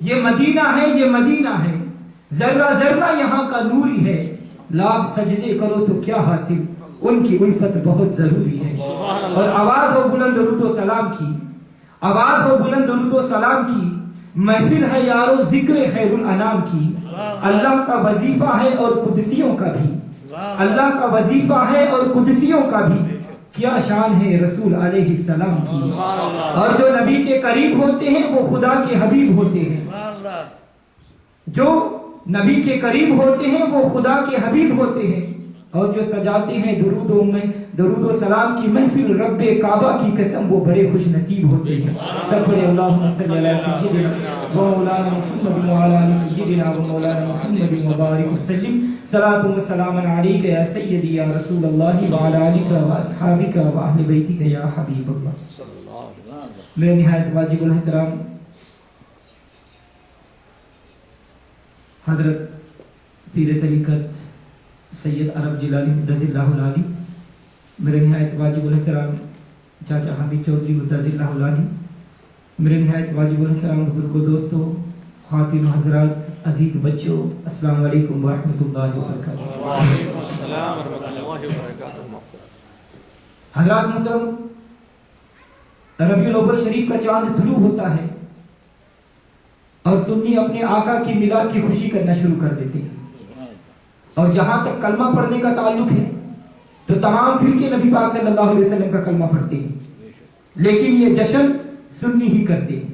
S7: یہ مدینہ ہے، یہ مدینہ ہے، ذرہ ذرہ یہاں کا نوری ہے، لاکھ سجدے کرو تو کیا حاصل، ان کی الفت بہت ضروری ہے۔ اور آواز ہو بلند درود و سلام کی، آواز ہو بلند درود و سلام کی، محفل ہے یارو ذکر خیر الانام کی، اللہ کا وظیفہ ہے اور قدسیوں کا بھی، اللہ کا وظیفہ ہے اور قدسیوں کا بھی، کیا شان ہے رسول علیہ السلام کی، اور جو نبی کے قریب ہوتے ہیں وہ خدا کے حبیب ہوتے ہیں، جو نبی کے قریب ہوتے ہیں وہ خدا کے حبیب ہوتے ہیں، اور جو سجاتے ہیں درود و سلام کی محفل رب کعبہ کی قسم وہ بڑے خوش نصیب ہوتے ہیں۔ سب پڑھے اللہم صلی علی سیدنا و مولانا محمد و علی آل سیدنا و مولانا محمد مبارک وسلم، صلاۃ و سلام علیک یا سیدی یا رسول اللہ و علی آلک و اصحابک و اہل بیتک یا حبیب اللہ۔ میرے نہایت واجب الاحترام حضرت پیر طریقت سید عرب جیلانی مدد اللہ العالی، میرے نہایت واجب الاحترام چاچا حمید چودھری مدد اللہ العالی، میرے نہایت واجب الاحترام بزرگوں، دوستوں، خواتین و حضرات، عزیز بچوں، السلام علیکم ورحمۃ اللہ وبرکاتہ۔ حضرات محترم، ربیع الاول شریف کا چاند طلوع ہوتا ہے اور سنی اپنے آقا کی میلاد کی خوشی کرنا شروع کر دیتے ہیں، اور جہاں تک کلمہ پڑھنے کا تعلق ہے تو تمام فرقے نبی پاک صلی اللہ علیہ وسلم کا کلمہ پڑھتے ہیں، لیکن یہ جشن سنی ہی کرتے ہیں،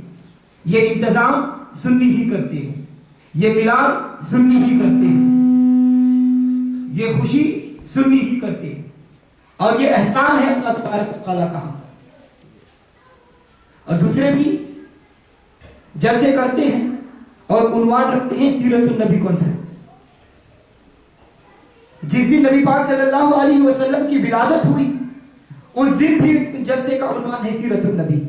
S7: یہ انتظام سنی ہی کرتے ہیں، یہ میلاد سنی ہی کرتے ہیں، یہ خوشی سنی ہی کرتے ہیں، اور یہ احسان ہے اللہ تبارک و تعالیٰ کا۔ اور دوسرے بھی جلسے کرتے ہیں اور عنوان رکھتے ہیں سیرت النبی کانفرنس۔ جس دن نبی پاک صلی اللہ علیہ وسلم کی ولادت ہوئی اس دن بھی جلسے کا عنوان ہے سیرت النبی۔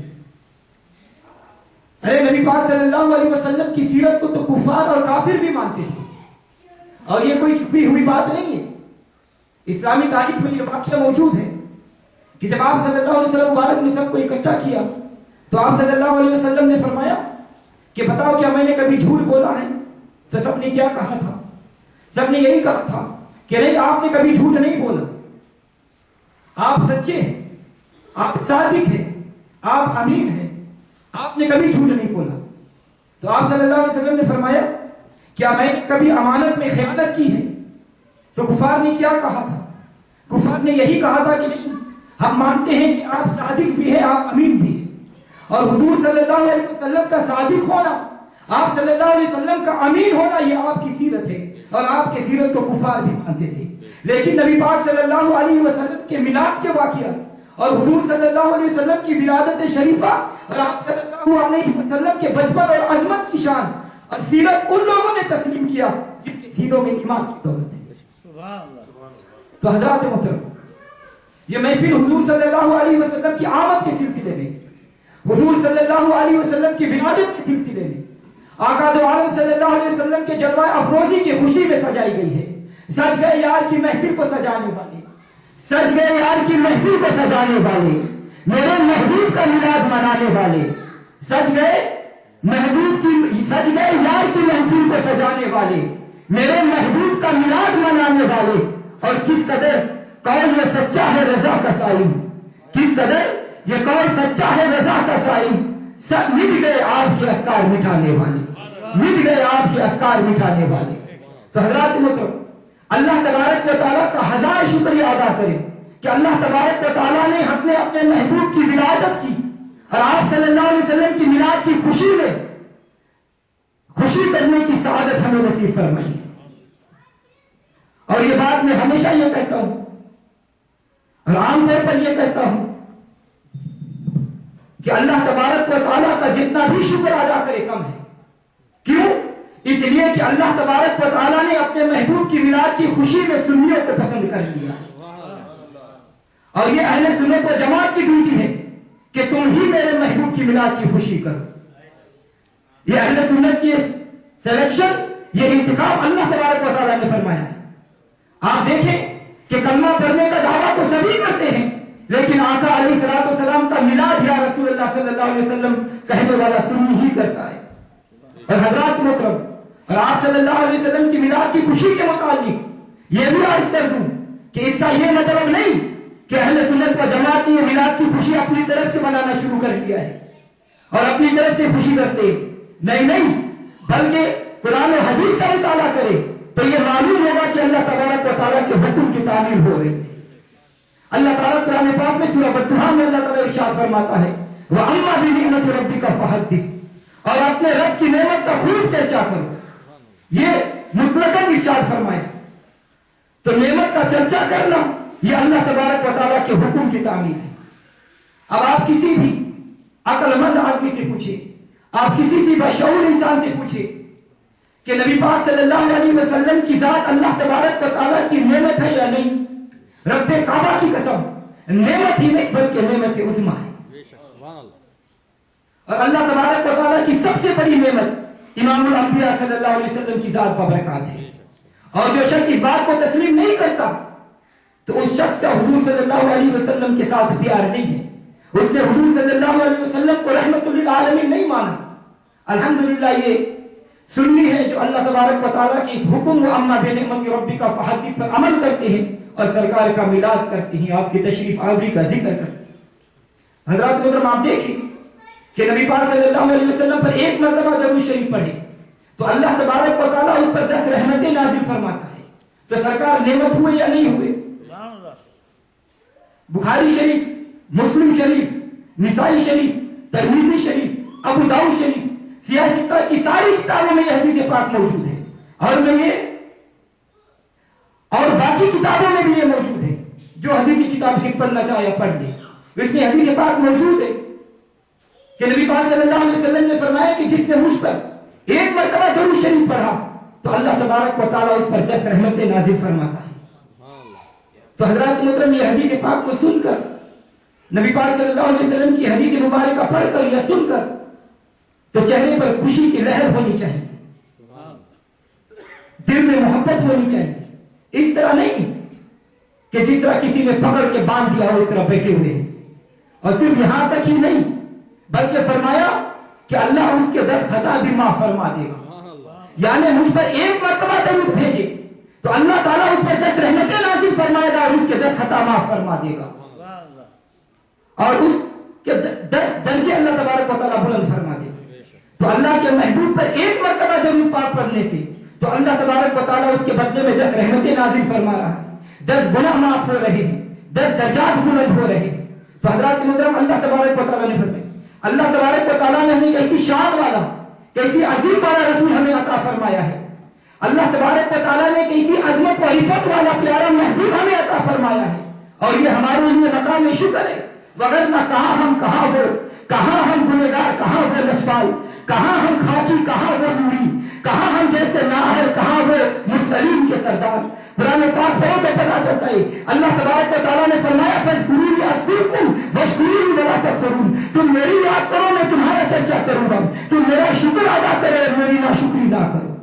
S7: ارے نبی پاک صلی اللہ علیہ وسلم کی سیرت کو تو کفار اور کافر بھی مانتے تھے، اور یہ کوئی چھپی ہوئی بات نہیں ہے، اسلامی تاریخ میں یہ واقعہ موجود ہے کہ جب آپ صلی اللہ علیہ وسلم مبارک نے سب کو اکٹھا کیا تو آپ صلی اللہ علیہ وسلم نے فرمایا کہ بتاؤ کیا میں نے کبھی جھوٹ بولا ہے؟ تو سب نے کیا کہا تھا؟ سب نے یہی کہا تھا کہ نہیں، آپ نے کبھی جھوٹ نہیں بولا، آپ سچے ہیں، آپ صادق ہیں، آپ امین ہیں، آپ نے کبھی جھوٹ نہیں بولا۔ تو آپ صلی اللہ علیہ وسلم نے فرمایا کیا میں نے کبھی امانت میں خیانت کی ہے؟ تو کفار نے کیا کہا تھا؟ کفار نے یہی کہا تھا کہ نہیں، ہم مانتے ہیں کہ آپ صادق بھی ہیں، آپ امین بھی ہیں، اور حضور صلی اللہ علیہ وسلم کا صادق ہونا، آپ صلی اللہ علیہ وسلم کا امین ہونا یہ آپ کی سیرت ہے، اور آپ کی سیرت کو کفار بھی مانتے تھے۔ لیکن نبی پاک صلی اللہ علیہ وسلم کے میلاد کے واقعات اور حضور صلی اللہ علیہ وسلم کی ولادت شریفہ اور آپ صلی اللہ علیہ وسلم کے بچپن اور عظمت کی شان اور سیرت ان لوگوں نے تسلیم کیا جن کے سینوں میں ایمان کی دولت ہے۔ تو حضرات محترم، یہ محفل حضور صلی اللہ علیہ وسلم کی آمد کے سلسلے میں، حضور صلی اللہ علیہ وسلم کی ولادت کے سلسلے میں، آقا دو عالم صلی اللہ علیہ وسلم کے جلوہ افروزی کی خوشی میں سجائی گئی ہے۔ سج گئے یار کی محفل کو سجانے والے، سج گئے یار کی محفل کو سجانے والے، میرے محبوب کا میلاد منانے والے، سج گئے یار کی محفل کو سجانے والے، میرے محبوب کا میلاد منانے والے، اور کس قدر قول یہ سچا ہے رضا کا سائن، کس قدر یہ قول سچا ہے رضا کا سائن، سب مٹ گئے آپ کے افکار مٹانے والے، مٹ گئے آپ کے افکار مٹانے والے۔ تو حضرات محترم، اللہ تبارک و تعالیٰ کا ہزار شکریہ ادا کریں کہ اللہ تبارک و تعالیٰ نے اپنے محبوب کی ولادت کی اور آپ صلی اللہ علیہ وسلم کی میلاد کی خوشی میں خوشی کرنے کی سعادت ہمیں نصیب فرمائی. اور یہ بات میں ہمیشہ یہ کہتا ہوں اور عام طور پر یہ کہتا ہوں کہ اللہ تبارک و تعالیٰ کا جتنا بھی شکر ادا کرے کم ہے. کیوں؟ اس لیے کہ اللہ تبارک و تعالیٰ نے اپنے محبوب کی میلاد کی خوشی میں سنیوں کو پسند کر لیا. اور یہ اہل سنت و جماعت کی ڈیوٹی ہے کہ تم ہی میرے محبوب کی میلاد کی خوشی کرو. یہ اہل سنت کی سلیکشن، یہ انتخاب اللہ تبارک و تعالیٰ نے فرمایا ہے. آپ دیکھیں کہ کلمہ پڑھنے کا دعویٰ تو سبھی کرتے ہیں، لیکن آقا علیہ الصلوۃ والسلام کا میلاد یا رسول اللہ صلی اللہ علیہ وسلم کہنے والا سنی ہی کرتا ہے. اور حضرات محترم، اور آپ صلی اللہ علیہ وسلم کی میلاد کی خوشی کے متعلق یہ بھی عرض کر دوں کہ اس کا یہ مطلب نہیں کہ اہل سنت و جماعت نے میلاد کی خوشی اپنی طرف سے منانا شروع کر دیا ہے اور اپنی طرف سے خوشی کرتے ہیں. نہیں، بلکہ قرآن و حدیث کا مطالعہ کرے تو یہ معلوم ہوگا کہ اللہ تبارک و تعالیٰ کے حکم کی تعمیل ہو رہی ہے. اللہ تعالیٰ قرآن پاک میں سورہ الدحا میں اللہ تعالیٰ ارشاد فرماتا ہے وَأَمَّا بِنِعْمَةِ رَبِّكَ فَحَدِّثْ، اور اپنے رب کی نعمت کا خوب چرچا کرو. یہ مطلقاً ارشاد فرمایا. تو نعمت کا چرچا کرنا یہ اللہ تبارک و تعالیٰ کے حکم کی تعمیل ہے. اب آپ کسی بھی عقل مند آدمی سے پوچھیں، آپ کسی سے بشعور انسان سے پوچھیں کہ نبی پاک صلی اللہ علیہ وسلم کی ذات اللہ تبارک و تعالیٰ کی نعمت ہے یا نہیں؟ رب کعبہ کی قسم نعمت ہی نہیں بلکہ نعمت عظمیٰ ہے. اور اللہ تبارک و تعالیٰ کی سب سے بڑی نعمت امام الانبیاء صلی اللہ علیہ وسلم کی ذات بابرکات ہے. اور جو شخص اس بات کو تسلیم نہیں کرتا تو اس شخص کا حضور صلی اللہ علیہ وسلم کے ساتھ پیار نہیں ہے. اس نے حضور صلی اللہ علیہ وسلم کو رحمت للعالمین نہیں مانا. الحمدللہ یہ سنی ہے جو اللہ تبارک و تعالیٰ کی اس حکم وَأَمَّا بِنِعْمَةِ رَبِّكَ فَحَدِّثْ پر عمل کرتے ہیں اور سرکار کا میلاد کرتے ہیں، آپ کی تشریف آوری کا ذکر کرتے ہیں. حضرات محترم، آپ دیکھیں کہ نبی پاک صلی اللہ علیہ وسلم پر ایک مرتبہ درود شریف پڑھے تو اللہ تبارک و تعالیٰ اس پر 10 رحمتیں نازل فرماتا ہے. تو سرکار نعمت ہوئے یا نہیں ہوئے؟ بخاری شریف، مسلم شریف، نسائی شریف، ترمذی شریف، ابو داؤد شریف، سیاہ ستہ کی ساری کتابوں میں یہ حدیث پاک موجود ہے. اور باقی کتابوں میں بھی یہ موجود ہے. جو حدیث کتاب کی پڑھنا چاہے پڑھ لے، اس میں حدیث پاک موجود ہے کہ نبی پاک صلی اللہ علیہ وسلم نے فرمایا کہ جس نے مجھ پر ایک مرتبہ درود شریف پڑھا تو اللہ تبارک و تعالیٰ اس پر 10 رحمتیں نازل فرماتا ہے. تو حضرات محترم، یہ حدیث پاک کو سن کر، نبی پاک صلی اللہ علیہ وسلم کی حدیث مبارکہ پڑھ کر یا سن کر تو چہرے پر خوشی کی لہر ہونی چاہیے، دل میں محبت ہونی چاہیے. اس طرح نہیں کہ جس طرح کسی نے پکڑ کے باندھ دیا ہو اس طرح بیٹھے ہوئے ہیں. اور صرف یہاں تک ہی نہیں بلکہ فرمایا کہ اللہ اس کے 10 خطا بھی معاف فرما دے گا. یعنی مجھ پر ایک مرتبہ درود بھیجے تو اللہ تعالیٰ اس پر 10 رحمتیں نازل فرمائے گا اور اس کے 10 خطا معاف فرما دے گا اور اس کے 10 درجے اللہ تبارک و تعالیٰ بلند فرما دے گا. تو اللہ کے محبوب پر ایک مرتبہ درود پاک پڑھنے سے تو اللہ تبارک و تعالیٰ اس کے بدلے میں 10 رحمتیں نازل فرما رہا ہے، 10 گناہ معاف ہو رہے ہیں، 10 درجات بلند ہو رہے ہیں. تو حضرات محترم، اللہ تبارک و تعالیٰ نے فرمایا، اللہ تبارک و تعالیٰ نے ہمیں کیسی شان والا، کیسی عظیم والا رسول ہمیں عطا فرمایا ہے. اللہ تبارک و تعالیٰ نے کیسی عظمت و عزت والا پیارا محبوب ہمیں عطا فرمایا ہے. اور یہ ہمارے لیے مقام شکر ہے. وگرنہ کہاں ہم، کہاں وہ، کہاں ہم گنہگار، کہاں وہ لجپال، کہاں ہم خاکی، کہاں وہ نوری، کہاں ہم جیسے نااہل، کہاں وہ مرسلین کے سردار. قرآن پاک پڑھو تو پتہ چلتا ہے اللہ تبارک و تعالیٰ نے فرمایا فاذکرونی اذکرکم واشکرونی ولا تکفرون. تم میری یاد کرو میں تمہارا چرچا کروں گا، تم میرا شکر ادا کرو اور میری ناشکری نہ کرو.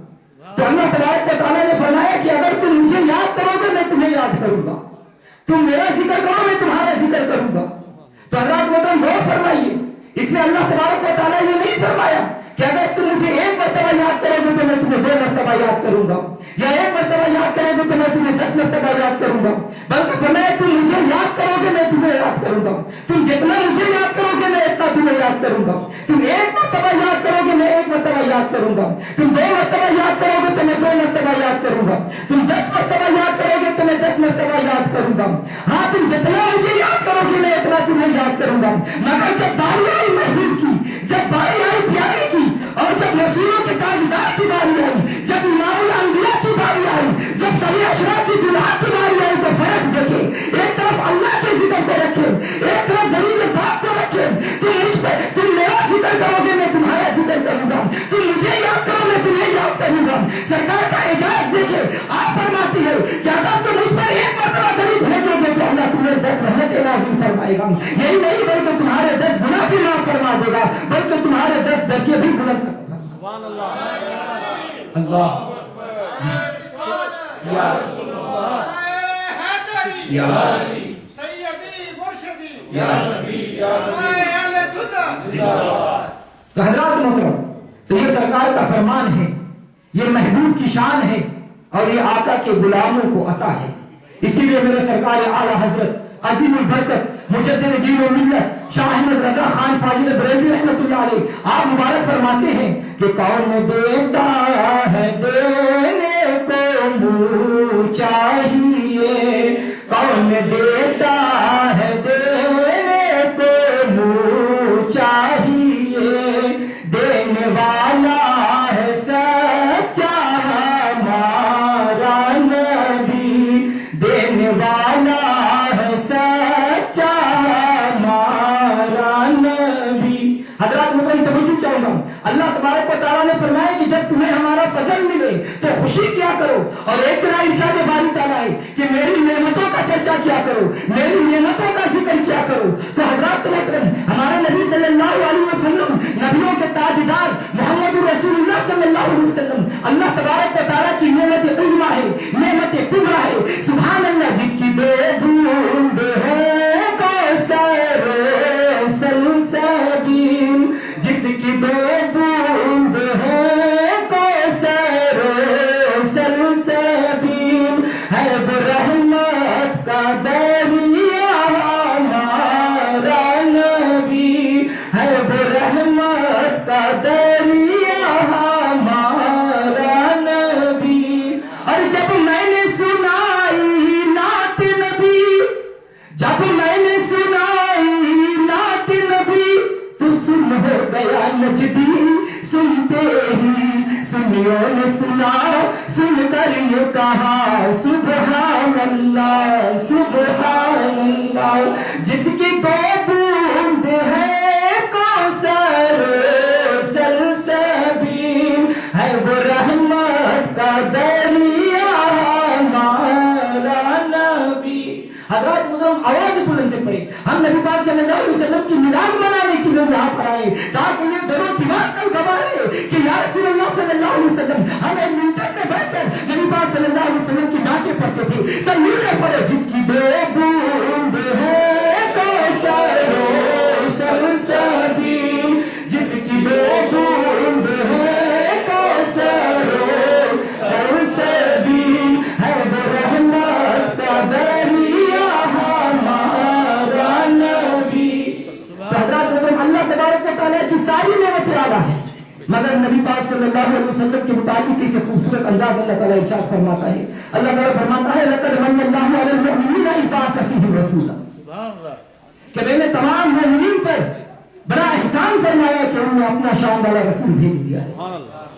S7: تو اللہ تبارک و تعالیٰ نے فرمایا کہ اگر تم مجھے یاد کرو گے میں تمہیں یاد کروں گا، تم میرا ذکر کرو میں تمہارا ذکر کروں گا. تو حضرات محترم غور فرمائیے، اس میں اللہ تبارک و تعالیٰ نے نہیں فرمایا کہ اگر تم مجھے ایک مرتبہ یاد کرو گے تو میں تمہیں 2 مرتبہ یاد کروں گا، یا ایک مرتبہ یاد کرو گے تو میں تمہیں 10 مرتبہ یاد کروں گا. بلکہ فرمایا تم مجھے یاد کرو گے میں تمہیں یاد کروں گا، تم جتنا مجھے یاد کرو گے میں اتنا تمہیں یاد کروں گا. تم ایک مرتبہ یاد کرو گے میں 1 مرتبہ یاد کروں گا، تم 2 مرتبہ یاد کرو گے تو میں 2 مرتبہ یاد کروں گا، تم 10 مرتبہ یاد کرو گے تو میں 10 مرتبہ یاد کروں گا. ہاں، تم جتنا مجھے یاد کرو گے میں اتنا تمہیں یاد کروں گا. مگر جب باری آئی محبوب کی، جب باری آئی پیارے کی، اور جب رسولوں کے تاجدار عشرہ کی دلہا تمہاری آئی تو فرق دیکھیں. ایک طرف اللہ کے ذکر کو رکھیں, ایک طرف ضرور باپ کو رکھیں. تم میرا ذکر کرو گے, میں تمہارا ذکر کروں گا. تم مجھے یاد کرو, میں تمہیں یاد کروں گا. سرکار کا اعجاز دیکھیں, آپ فرماتی ہے کہ اگر تم مجھ پر ایک مرتبہ درود بھیجو گے تو اللہ تمہیں 10 رحمتیں نازل فرمائے گا. یہی نہیں بلکہ تمہارے 10 گناہ بھی معاف فرما دے گا, بلکہ تمہارے 10 درجے بھی بلند کرے گا. اللہ یا رسول اللہ یا علی
S2: سیدی مرشدی
S7: یا نبی یا
S2: اہل سنت زندہ باد.
S7: تو حضرات محترم, تو یہ سرکار کا فرمان ہے, یہ محبوب کی شان ہے, اور یہ آقا کے غلاموں کو عطا ہے. اسی لیے میرے سرکار اعلی حضرت عظیم البرکت مجدد دین و ملت شاہ احمد رضا خان فاضل بریلوی رحمۃ اللہ علیہ, آپ مبارک فرماتے ہیں کہ کون دیتا ہے دینے کو منہ چاہیے, کون دیتا ہے دینے کو منہ چاہیے, دینے والا ہے سچا ہمارا نبی, دینے والا ہے سچا ہمارا نبی. حضرات محترم توجہ چاہوں گا, اللہ تبارک و تعالیٰ نے فرمایا کہ جب تمہیں ہمارا فضل ملے تو خوشی کیا کرو, اور ایک جگہ ارشاد باری تعالیٰ ہے کہ میری نعمتوں کا چرچا کیا کرو, میری نعمتوں کا ذکر کیا کرو. تو حضرات محترم ہمارے نبی صلی اللہ علیہ وسلم, نبیوں کے تاجدار محمد رسول اللہ صلی اللہ علیہ وسلم, اللہ تبارک و تعالیٰ کی نعمت عظمیٰ ہے, نعمت کبریٰ ہے. سبحان اللہ, جس کی بے بوند ہے کوثر سلسبیل, جس کی بے بوند ہے کوثر سلسبیل, ہے وہ رحمت کا دریا ہمارا نبی, ہے وہ رحمت کا دریا ہمارا نبی. اور جب میں نے سنائی نعت نبی, جب میں نے سنائی نعت نبی, تو سن ہو گیا نجدی, سنتے ہی سنیوں نے سنا, سن کر یہ کہا سبحان اللہ سبحان اللہ. جس کی دو بوند ہے کوثر سلسبیل, ہے وہ رحمت کا دریا ہمارا نبی. حضرات محترم آواز بلند سے پڑھیں, ہم نبی پاک صلی اللہ علیہ وسلم کی میلاد منانے کے لیے یہاں پر آئے تاکہ یہ درو دیوار کل گوارے کہ یا رسول اللہ صلی اللہ علیہ وسلم, ہم ایک منٹر میں بیٹھ کر نبی پاک صلی اللہ علیہ وسلم کی نعتیں پڑھتے تھے. سب مل کر پڑھے, جس کی بے بوند ہے کوثر سلسبیل, جس کی بے بوند ہے کوثر سلسبیل, ہے وہ رحمت کا دریا ہمارا نبی. حضرات محترم اللہ تبارک و تعالیٰ کی ساری نعمتیں اعلیٰ ہے, مگر نبی پاک صلی اللہ علیہ وسلم کے متعلق کسی خوبصورت انداز اللہ تعالیٰ ارشاد فرماتا ہے. اللہ تعالیٰ فرماتا ہے لقد من اللہ علی المؤمنین اذ بعث فیہم رسولا, کہ میں نے تمام مومنین پر بڑا احسان فرمایا کہ انہوں نے اپنا شان والا رسول بھیج دیا ہے.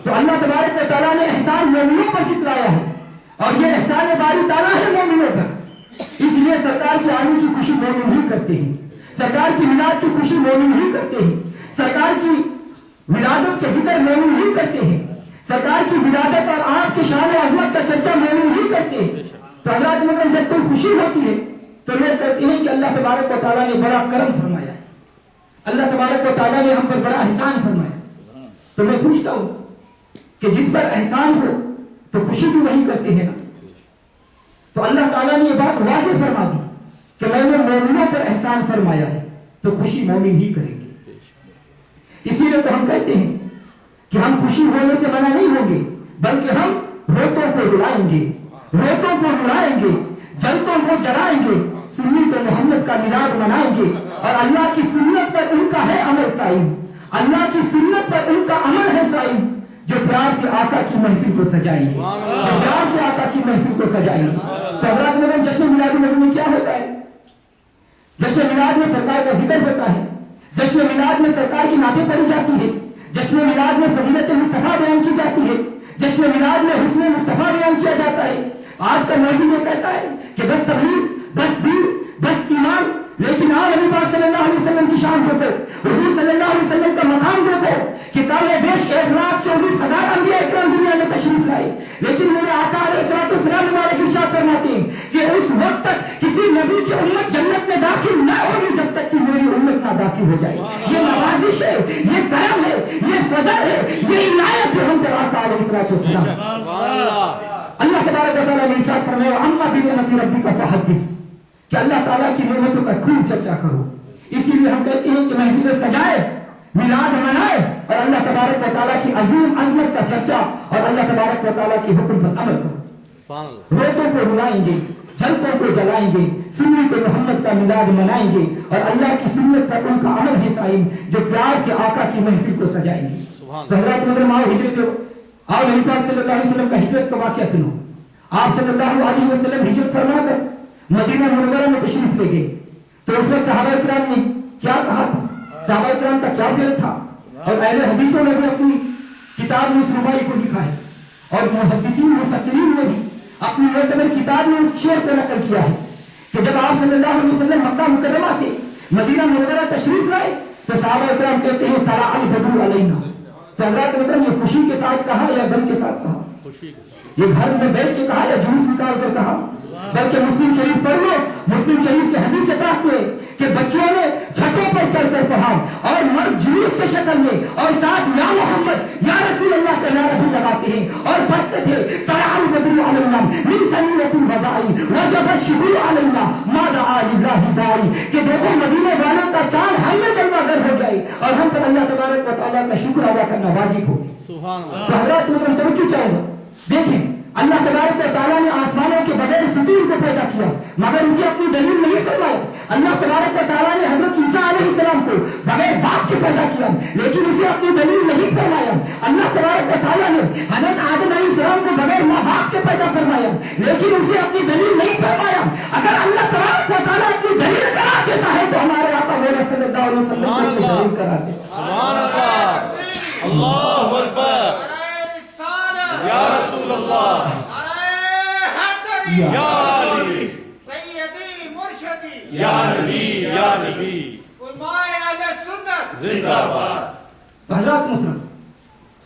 S7: تو اللہ تبارک و تعالیٰ نے احسان مومنوں پر جتلایا ہے, اور یہ احسان باری تعالیٰ ہے مومنوں پر. اس لیے سرکار کی آنے کی خوشی مومن ہی کرتے ہیں, سرکار کی میلاد کی خوشی مومن ہی کرتے ہیں, سرکار کی ولادت کے ذکر مومن ہی کرتے ہیں, سرکار کی ولادت اور آپ کی شان عظمت کا چرچا مومن ہی کرتے ہیں. تو حضرات محترم جب کوئی خوشی ہوتی ہے تو لوگ کہتے ہیں کہ اللہ تبارک و تعالیٰ نے بڑا کرم فرمایا ہے, اللہ تبارک و تعالیٰ نے ہم پر بڑا احسان فرمایا. تو میں پوچھتا ہوں کہ جس پر احسان ہو تو خوشی بھی وہی کرتے ہیں نا. تو اللہ تعالیٰ نے یہ بات واضح فرما دی کہ میں نے مومنوں پر احسان فرمایا ہے تو خوشی مومن ہی کریں گے. اسی لیے تو ہم کہتے ہیں کہ ہم خوشی ہونے سے منع نہیں ہوں گے, بلکہ ہم روتوں کو رلائیں گے, روتوں کو رلائیں گے, جلتوں کو جلائیں گے, سنی تو محمد کا میلاد منائیں گے. اور اللہ کی سنت پر ان کا ہے عمل صائب, اللہ کی سنت پر ان کا عمل ہے صائب, جو پیار سے آقا کی محفل کو سجائیں گے, جو پیار سے آقا کی محفل کو سجائیں گے. تو حضرات میں جشن میلاد النبی میں کیا ہوتا ہے؟ جشن میلاد میں سرکار کا ذکر ہوتا ہے, جشن میلاد میں سرکار کی نعتیں پڑھی جاتی ہے, جشن میلاد میں فضیلت مصطفیٰ بیان کی جاتی ہے, جشن میلاد میں حسن مصطفیٰ بیان کیا جاتا ہے. آج کا مولوی یہ کہتا ہے کہ بس تبلیغ، بس دین، بس ایمان، لیکن آج نبی پاک صلی اللہ علیہ وسلم کی شان دیکھو، حضور صلی اللہ علیہ وسلم کا مقام دیکھو کہ کامل دیش 1,24,000 انبیاء اکرام دنیا میں تشریف لائے، لیکن میرے آقا علیہ الصلوۃ والسلام مبارک ارشاد فرماتے ہیں کہ اس وقت تک کسی نبی کی امت جنت میں داخل نہ ہوگی جب تک کہ میری امت نہ داخل ہو جائے. یہ نوازش ہے، یہ کرم ہے، یہ فضل ہے، یہ عنایت ہے ہم پر آقا علیہ الصلوۃ والسلام. اللہ تبارک و تعالیٰ نے ارشاد فرمایا اما بنعمت ربک فحدث، کہ اللہ تعالیٰ کی نعمتوں کا خوب چرچا کرو. اسی لیے ہم کہتے ہیں کہ محفل سجائے، میلاد منائے اور اللہ تبارک و تعالیٰ کی عظیم عظمت کا چرچا اور اللہ تبارک و تعالیٰ کے حکم پر عمل کرو. روتوں کو رلائیں گے، جلتوں کو جلائیں گے، سنی کو محمد کا میلاد منائیں گے اور اللہ کی سنت پر ان کا عمل ہے قائم جو پیار سے آقا کی محفل کو سجائیں گے. تو حضرات مدرم آؤ ہجرت آؤ نبی پاک صلی اللہ علیہ وسلم کا ہجرت کا واقعہ سنو. آپ صلی اللہ علیہ وسلم ہجرت فرما کر مدینہ منورہ میں تشریف لے گئے تو اس وقت صحابہ اکرام نے کیا کہا تھا، صحابہ اکرام کا کیا فعل تھا، اور اہل حدیثوں نے بھی اپنی کتاب میں اس ربائی کو لکھا ہے اور محدثین مفسرین نے بھی اپنی معتبر کتاب میں اس شعر کو نقل کیا ہے کہ جب آپ صلی اللہ علیہ وسلم مکہ مکرمہ سے مدینہ منورہ تشریف لائے تو صحابہ اکرام کہتے ہیں طلع البدر علینا. تو حضرات مطلب یہ خوشی کے ساتھ کہا یا غم کے ساتھ کہا، یہ گھر میں بیٹھ کے کہا یا جلوس نکال کر کہا، بلکہ مسلم شریف پڑھ لو، مسلم شریف کے حدیث پاک میں کہ بچوں نے چھتوں پر چڑھ کر پڑھا اور مرد جلوس کے شکل میں اور ساتھ یا محمد یا رسول اللہ کا نعرہ بھی لگاتے ہیں اور پڑھتے تھے طلع البدر علینا من ثنیۃ الوداع وجب الشکر علینا ما دعا للہ داعی، کہ دیکھو مدینے والوں کا چاند ہم میں جلوہ گر ہو جائے اور ہم پر اللہ تبارک و تعالیٰ کا شکر ادا کرنا واجب ہو. تو حضرات مطلب توجہ چاہیے، دیکھیں اللہ تبارک و تعالیٰ نے آسمانوں کے بغیر ستون کو پیدا کیا مگر اسے اپنی دلیل نہیں فرمایا. اللہ تبارک و تعالیٰ نے حضرت عیسیٰ علیہ السلام کو بغیر باپ کے پیدا کیا لیکن اسے اپنی دلیل نہیں فرمایا. اللہ تبارک و تعالیٰ نے حضرت آدم علیہ السلام کو بغیر ماں باپ کے پیدا فرمایا لیکن اسے اپنی دلیل نہیں فرمایا. اگر اللہ تبارک و تعالیٰ اپنی دلیل کرا دیتا ہے تو ہمارے آقا مولا صلی اللہ علیہ وسلم کو اپنی دلیل کرا دیتا.
S4: اللہ اکبر یا رسول اللہ یا علی
S2: سیدی مرشدی
S4: یا نبی یا نبی
S2: علماء اہل سنت
S4: زندہ باد.
S7: تو حضرات محترم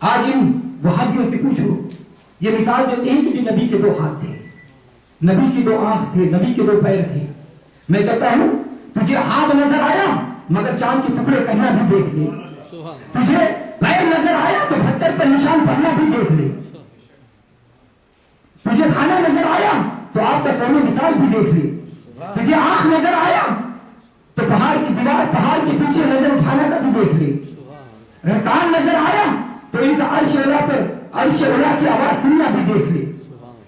S7: آج ان وہابیوں سے پوچھو، یہ مثال دیتے ہیں کہ جو نبی کے 2 ہاتھ تھے، نبی کی 2 آنکھ تھے، نبی کے 2 پیر تھے. میں کہتا ہوں تجھے ہاتھ نظر آیا مگر چاند کے ٹکڑے کرنا بھی دیکھ لے، تجھے پیر نظر آیا تو پتھر پر نشان پڑنا بھی دیکھ لے، تجھے کھانا نظر آیا تو آپ کا سونے مثال بھی دیکھ لے، تجھے آنکھ نظر آیا تو پہاڑ کی دیوار، پہاڑ کے پیچھے نظر اٹھانا کا بھی دیکھ لے، اگر کان نظر آیا تو ان کا عرش اولا پر عرش اولا کی آواز سننا بھی دیکھ لے.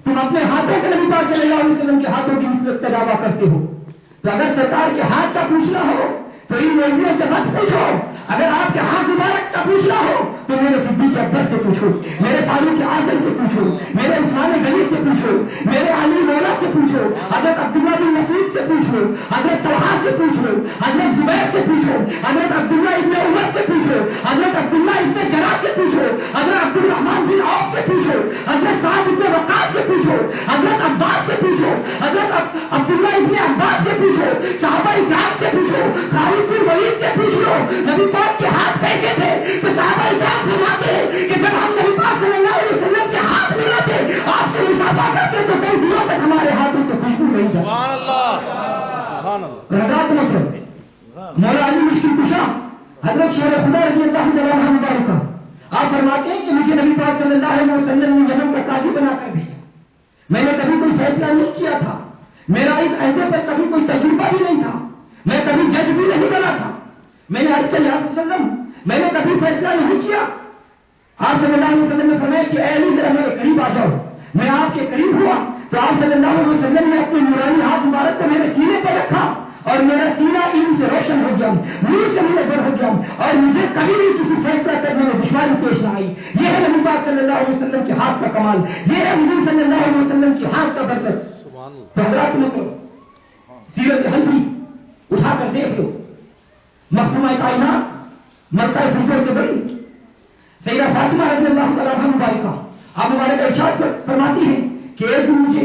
S7: تم اپنے ہاتھوں کے نبی پاک صلی اللہ علیہ وسلم کے ہاتھوں کی نسبت کا دعویٰ کرتے ہو تو اگر سرکار کے ہاتھ کا پوچھنا ہو تو ان مولویوں سے مت پوچھو. اگر آپ کے ہاتھ مبارک کا پوچھنا ہو تو میرے صدیق اکبر سے پوچھو، میرے فاروق اعظم سے پوچھو، میرے عثمان غنی سے پوچھو، میرے علی مولا سے پوچھو، حضرت عبداللہ بن مسعود سے پوچھو، حضرت طلحہ سے پوچھو، حضرت زبیر سے پوچھو، حضرت عبداللہ ابن عمر سے پوچھو، حضرت عبداللہ ابن جراح سے پوچھو، حضرت عبد الرحمن بن عوف سے پوچھو، حضرت سعد ابن وقاص سے پوچھو، حضرت عباس سے پوچھو، حضرت عبداللہ ابن عباس سے پوچھو، صحابہ اکرام سے پوچھو، خالد بن ولید سے پوچھ لو نبی پاک کے ہاتھ کیسے تھے. تو صحابہ اکرام فرماتے ہیں کہ جب ہم نبی پاک صلی اللہ علیہ وسلم سے ہاتھ ملاتے آپ سے مصافحہ کرتے تو کئی دنوں تک ہمارے ہاتھوں سے خوشبو نہیں جاتی.
S4: سبحان اللہ سبحان اللہ.
S7: حضرات محترم مولا علی مشکل کشا حضرت شیر خدا رضی اللہ تعالیٰ عنہ مبارکہ آپ فرماتے ہیں کہ مجھے نبی پاک صلی اللہ علیہ وسلم نے یمن کا قاضی بنا کر بھیجا. میں نے کبھی کوئی فیصلہ نہیں کیا تھا، میرا اس عہدے پر کبھی کوئی تجربہ بھی نہیں تھا، میں کبھی جج بھی نہیں بنا تھا. میں نے عرض کیا وسلم میں نے کبھی فیصلہ نہیں کیا. آپ صلی اللہ علیہ وسلم نے فرمایا کہ اے علی ذرا میرے قریب آ جاؤ. میں آپ کے قریب ہوا تو آپ صلی اللہ علیہ وسلم نے اپنے نورانی ہاتھ مبارک کو میرے سینے پر رکھا اور میرا سینہ علم سے روشن ہو گیا، نور سے منور ہو گیا اور مجھے کبھی بھی کسی فیصلہ کرنے میں دشواری پیش نہ آئی. یہ ہے نبی پاک صلی اللہ علیہ وسلم کے ہاتھ کا کمال، یہ ہے حضور صلی اللہ علیہ وسلم کی ہاتھ کا برکت. تو حضرات مطلب سیرت حلبی اٹھا کر دیکھ لو، مختومہ کائنات مکہ فردوس سے بڑی سیدہ فاطمہ رضی اللہ تعالیٰ عنہ مبارکہ آپ مبارکہ ارشاد فرماتی ہیں کہ ایک دن مجھے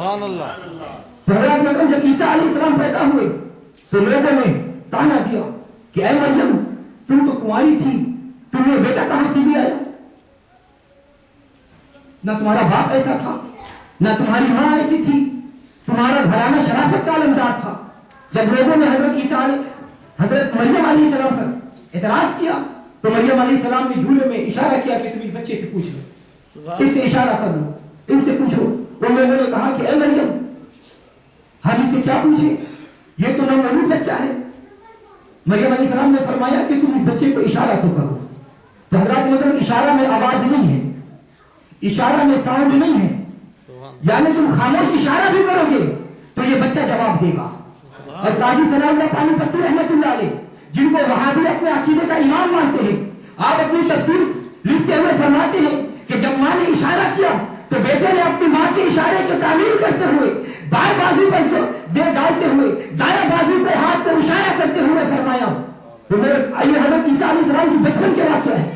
S4: سبحان اللہ.
S7: تو حضرت اکرم جب عیسیٰ علیہ السلام پیدا ہوئے تو لوگوں نے تانا دیا کہ اے مریم تم تو کنواری تھی, تمہیں بیٹا کہاں سے بھی آیا؟ نہ تمہارا باپ ایسا تھا, نہ تمہاری ماں ایسی تھی, تمہارا گھرانہ شراست کا علمدار تھا. جب لوگوں نے حضرت مریم علیہ السلام پر اعتراض کیا تو مریم علیہ السلام نے جھولے میں اشارہ کیا کہ تم اس بچے سے پوچھ لو, اس سے اشارہ کر لو, ان سے پوچھو. ان لوگوں نے کہا کہ اے مریم ہم اس سے کیا پوچھیں, یہ تو نومولود بچہ ہے. مریم علیہ السلام نے فرمایا کہ تم اس بچے کو اشارہ تو کرو. تو حضرات مطلب اشارہ میں آواز نہیں ہے, اشارہ میں ساؤنڈ نہیں ہے, یعنی تم خاموش اشارہ بھی کرو گے تو یہ بچہ جواب دے گا. اور قاضی ثناء اللہ پانی پتی رحمت اللہ علیہ جن کو وہابی اپنے عقیدے کا امام مانتے ہیں, آپ اپنی تفسیر لکھتے ہوئے فرماتے ہیں کہ جب ماں نے اشارہ کیا تو بیٹے نے اپنی ماں کے اشارے کی تعمیل کرتے ہوئے بائیں بازو پر ڈالتے ہوئے دائیں بازو کے ہاتھ کو اشارہ کرتے ہوئے فرمایا. تو یہ حضرت عیسیٰ علیہ السلام کی بچپن کے واقعہ ہے.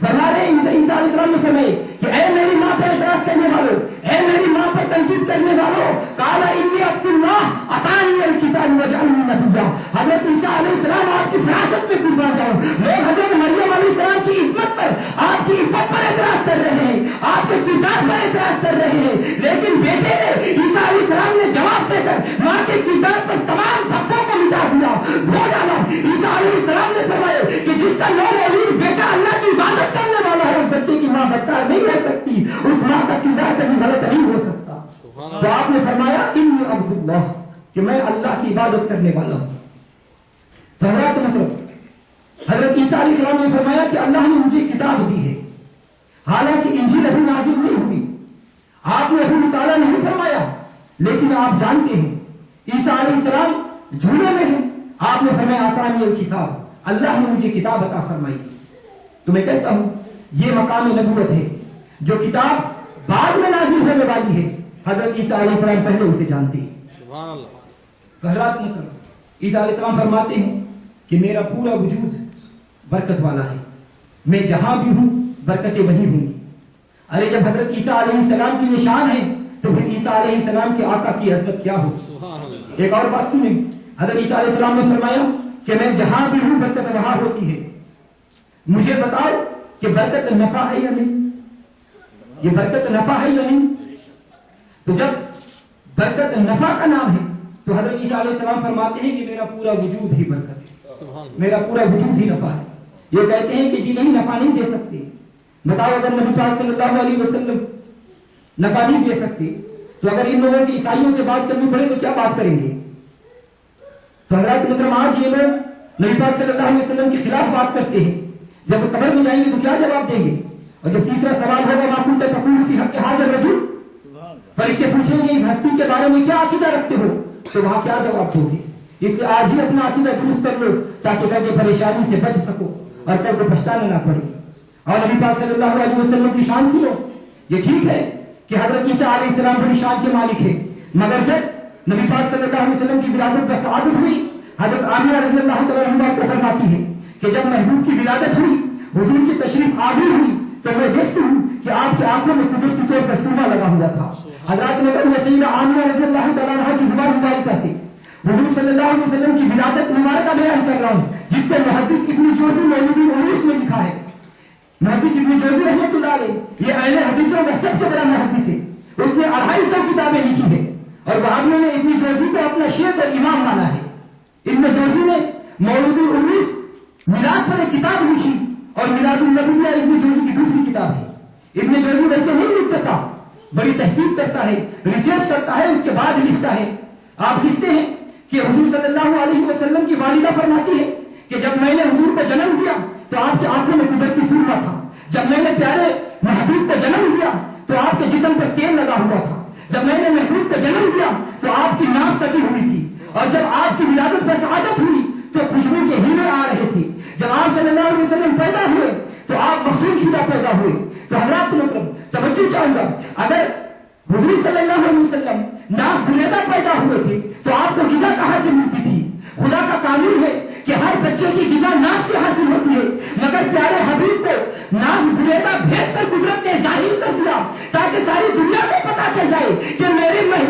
S7: فرما رہے ہیں عیسیٰ علیہ السلام نے فرمائے کہ اے میری ماں پر اعتراض کرنے والوں, اے میری ماں پر تنقید کرنے والوں, قال انی عبد اللہ اتانی الکتاب وجعلنی نبیا. حضرت عیسیٰ علیہ السلام آپ کی فراست میں قربان جاؤں. لوگ حضرت مریم علیہ السلام کی عظمت پر, آپ کی عفت پر اعتراض کر رہے ہیں, آپ کے کردار پر اعتراض کر رہے ہیں, لیکن بیٹے نے عیسیٰ علیہ السلام نے جواب دے کر ماں کے کردار پر تمام دھبوں کو مٹا دیا, دھو ڈالا. عیسیٰ علیہ السلام نے فرمایا کہ جس کا نومولود بیٹا اللہ کی عبادت کرنے والا ہے اس بچے کی ماں بدکار نہیں ہو سکتی, اس ماں کا کردار کبھی غلط نہیں ہو سکتا. تو آپ نے فرمایا انی عبد اللہ, کہ میں اللہ کی عبادت کرنے والا ہوں. تو حضرات مطلب حضرت عیسیٰ علیہ السلام نے فرمایا کہ اللہ نے مجھے کتاب دی ہے, حالانکہ انجیل ابھی نازل نہیں ہوئی, آپ نے ابھی مطالعہ نہیں فرمایا, لیکن آپ جانتے ہیں عیسیٰ علیہ السلام جھولے میں ہیں. آپ نے فرمایا آتانی الکتاب, اللہ نے مجھے کتاب عطا فرمائی. تو میں کہتا ہوں یہ مقام نبوت ہے, جو کتاب بعد میں نازل ہونے والی ہے حضرت عیسیٰ علیہ السلام پہلے اسے جانتے ہیں.
S4: سبحان اللہ.
S7: حضرات محترم عیسیٰ علیہ السلام فرماتے ہیں کہ میرا پورا وجود برکت والا ہے, میں جہاں بھی ہوں برکتیں وہیں ہوں گی. ارے جب حضرت عیسیٰ علیہ السلام کی نشان ہے تو پھر عیسیٰ علیہ السلام کے آقا کی عظمت کیا ہو. ایک اور بات سنیں, حضرت عیسیٰ علیہ السلام نے فرمایا کہ میں جہاں بھی ہوں برکت وہاں ہوتی ہے. مجھے بتاؤ کہ برکت نفع ہے یا نہیں, یہ برکت نفع ہے یا نہیں. تو جب برکت نفع کا نام ہے تو حضرت عیسیٰ علیہ السلام فرماتے ہیں کہ میرا پورا وجود ہی برکت ہے, میرا پورا وجود ہی نفع ہے. یہ کہتے ہیں کہ جی نہیں نفع نہیں دے سکتے. بتاؤ اگر نبی پاک صلی اللہ علیہ وسلم نفع نہیں دے سکتے تو اگر ان لوگوں کی عیسائیوں سے بات کرنی پڑے تو کیا بات کریں گے. تو حضرات محترم آج یہ لوگ نبی پاک صلی اللہ علیہ وسلم کے خلاف بات کرتے ہیں, جب قبر میں جائیں گے تو کیا جواب دیں گے. اور جب تیسرا سوال ہوگا ما کنت تقول فی حق ھذا الرجل, فرشتے پوچھیں گے اس ہستی کے بارے میں کیا عقیدہ رکھتے ہو, تو وہاں کیا جواب دو گے. اس لیے آج ہی اپنا عقیدہ درست کر لو تاکہ کل کی پریشانی سے بچ سکو اور کل کو پچھتانا نہ پڑے. اور نبی پاک صلی اللہ علیہ وسلم کی شان سنو. یہ ٹھیک ہے کہ حضرت عیسیٰ علیہ السلام بڑی شان کے مالک ہے, مگر جب نبی پاک صلی اللہ علیہ وسلم کی ولادت کا سعادت ہوئی, حضرت آمنہ رضی اللہ تعالیٰ عنہا کو فرماتی ہے کہ جب محبوب کی ولادت ہوئی, حضور کی تشریف آوری ہوئی, تو میں دیکھتی ہوں کہ آپ کی آنکھوں میں قدرتی طور پر سرما لگا ہوا تھا. حضرات نے کہا سیدہ آمنہ رضی اللہ تعالیٰ عنہا کی زبان مبارکہ سے حضور صلی اللہ علیہ وسلم کی ولادت مبارکہ بیان کر رہا ہوں, جس کو محدث ابن جوزی مولود العروس میں لکھا ہے. محدث ابن جوزی رحمۃ اللہ علیہ یہ اہل حدیثوں کا سب سے بڑا محدث ہے, اس نے 250 کتابیں لکھی ہیں, اور وہابیوں نے ابن جوزی کو اپنا شیخ اور امام مانا ہے. ابن جوزی نے مولود العروس میلاد پر ایک کتاب لکھی, اور میلاد النبویہ ابن جوزی کی دوسری کتاب ہے. ابن جوزی ویسے نہیں لکھتا تھا, بڑی تحقیق کرتا ہے, ریسرچ کرتا ہے, اس کے بعد لکھتا ہے. آپ لکھتے ہیں کہ حضور صلی اللہ علیہ وسلم کی والدہ فرماتی ہے کہ جب میں نے حضور کو جنم دیا تو آپ کی آنکھوں میں قدرتی سرما تھا. جب میں نے پیارے محبوب کو جنم دیا تو آپ کے جسم پر تیل لگا ہوا تھا. جب میں نے محبوب کو جنم دیا تو آپ کی ناف کٹی ہوئی تھی, اور جب آپ کی ولادت پر سعادت ہوئی تو خوشبو کے ہیلے آ رہے تھے. جب آپ صلی اللہ علیہ وسلم پیدا ہوئے تو آپ مختون شدہ پیدا ہوئے. تو حضرات مطلب توجہ چاہوں گا, اگر حضور صلی اللہ علیہ وسلم ناف بریدہ پیدا ہوئے تھے تو آپ کو غذا کہاں سے ملتی تھی؟ خدا کا قانون ہے کہ ہر بچے کی غذا ناف سے حاصل ہوتی ہے, مگر پیارے حبیب کو ناف بریدہ بھیج کر قدرت نے ظاہر کر دیا تاکہ ساری دنیا کو پتا چل جائے کہ میرے محبوب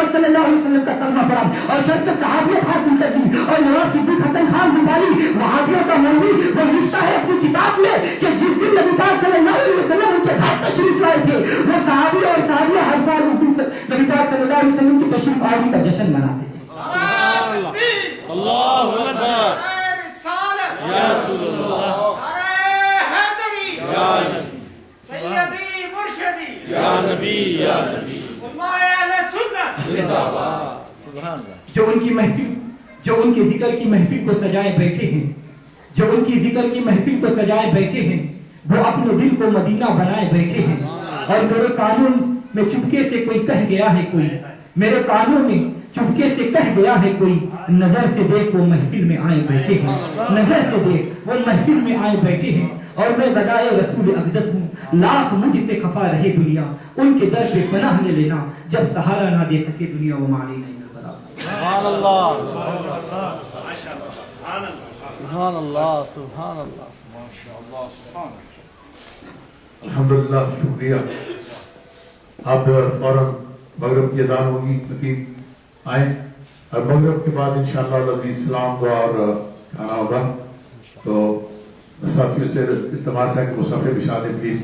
S7: پاک صلی اللہ علیہ وسلم کا کلمہ پڑھا اور شرف صحابیت حاصل کر دی. اور نواب صدیق حسن خان بخاری وہابیوں کا مولوی وہ لکھتا ہے اپنی کتاب میں کہ جس دن نبی پاک صلی اللہ علیہ وسلم ان کے گھر تشریف لائے تھے وہ صحابی اور صحابیہ ہر سال اس دن نبی پاک صلی اللہ علیہ وسلم کی تشریف آوری کا جشن مناتے تھے.
S4: اللہ اکبر یا رسول اللہ یا نبی
S2: سیدی مرشدی
S4: یا نبی یا نبی
S2: علماء اہل سنت
S4: زندہ باد. سبحان اللہ.
S7: جو ان کی محفل جو ان کے ذکر کی محفل کو سجائے بیٹھے ہیں جو ان کی ذکر کی محفل کو سجائے بیٹھے ہیں وہ اپنے دل کو مدینہ بنائے بیٹھے ہیں. اور میرے کانوں میں چپکے سے کوئی کہہ گیا ہے کوئی میرے کانوں میں چپکے سے کہہ گیا ہے کوئی نظر سے دیکھ وہ محفل میں آئے بیٹھے ہیں. نظر سے دیکھ وہ محفل میں آئے بیٹھے ہیں. اور میں گدائے رسول اقدس ہوں لاکھ مجھ سے خفا رہے دنیا ان کے در پہ پناہ لے لینا جب سہارا نہ دے سکے دنیا وہ مالی نہیں بتا.
S4: سبحان اللہ سبحان اللہ سبحان اللہ.
S6: الحمدللہ شکریہ. آپ فوراً مغرب کی اذان ہوگی خطیب آئیں اور مغرب کے بعد انشاءاللہ العزیز سلام دعا اور کھانا ہوگا. تو ساتھیوں سے التماس ہے کہ وہ صفحے بچھا دیں پلیز.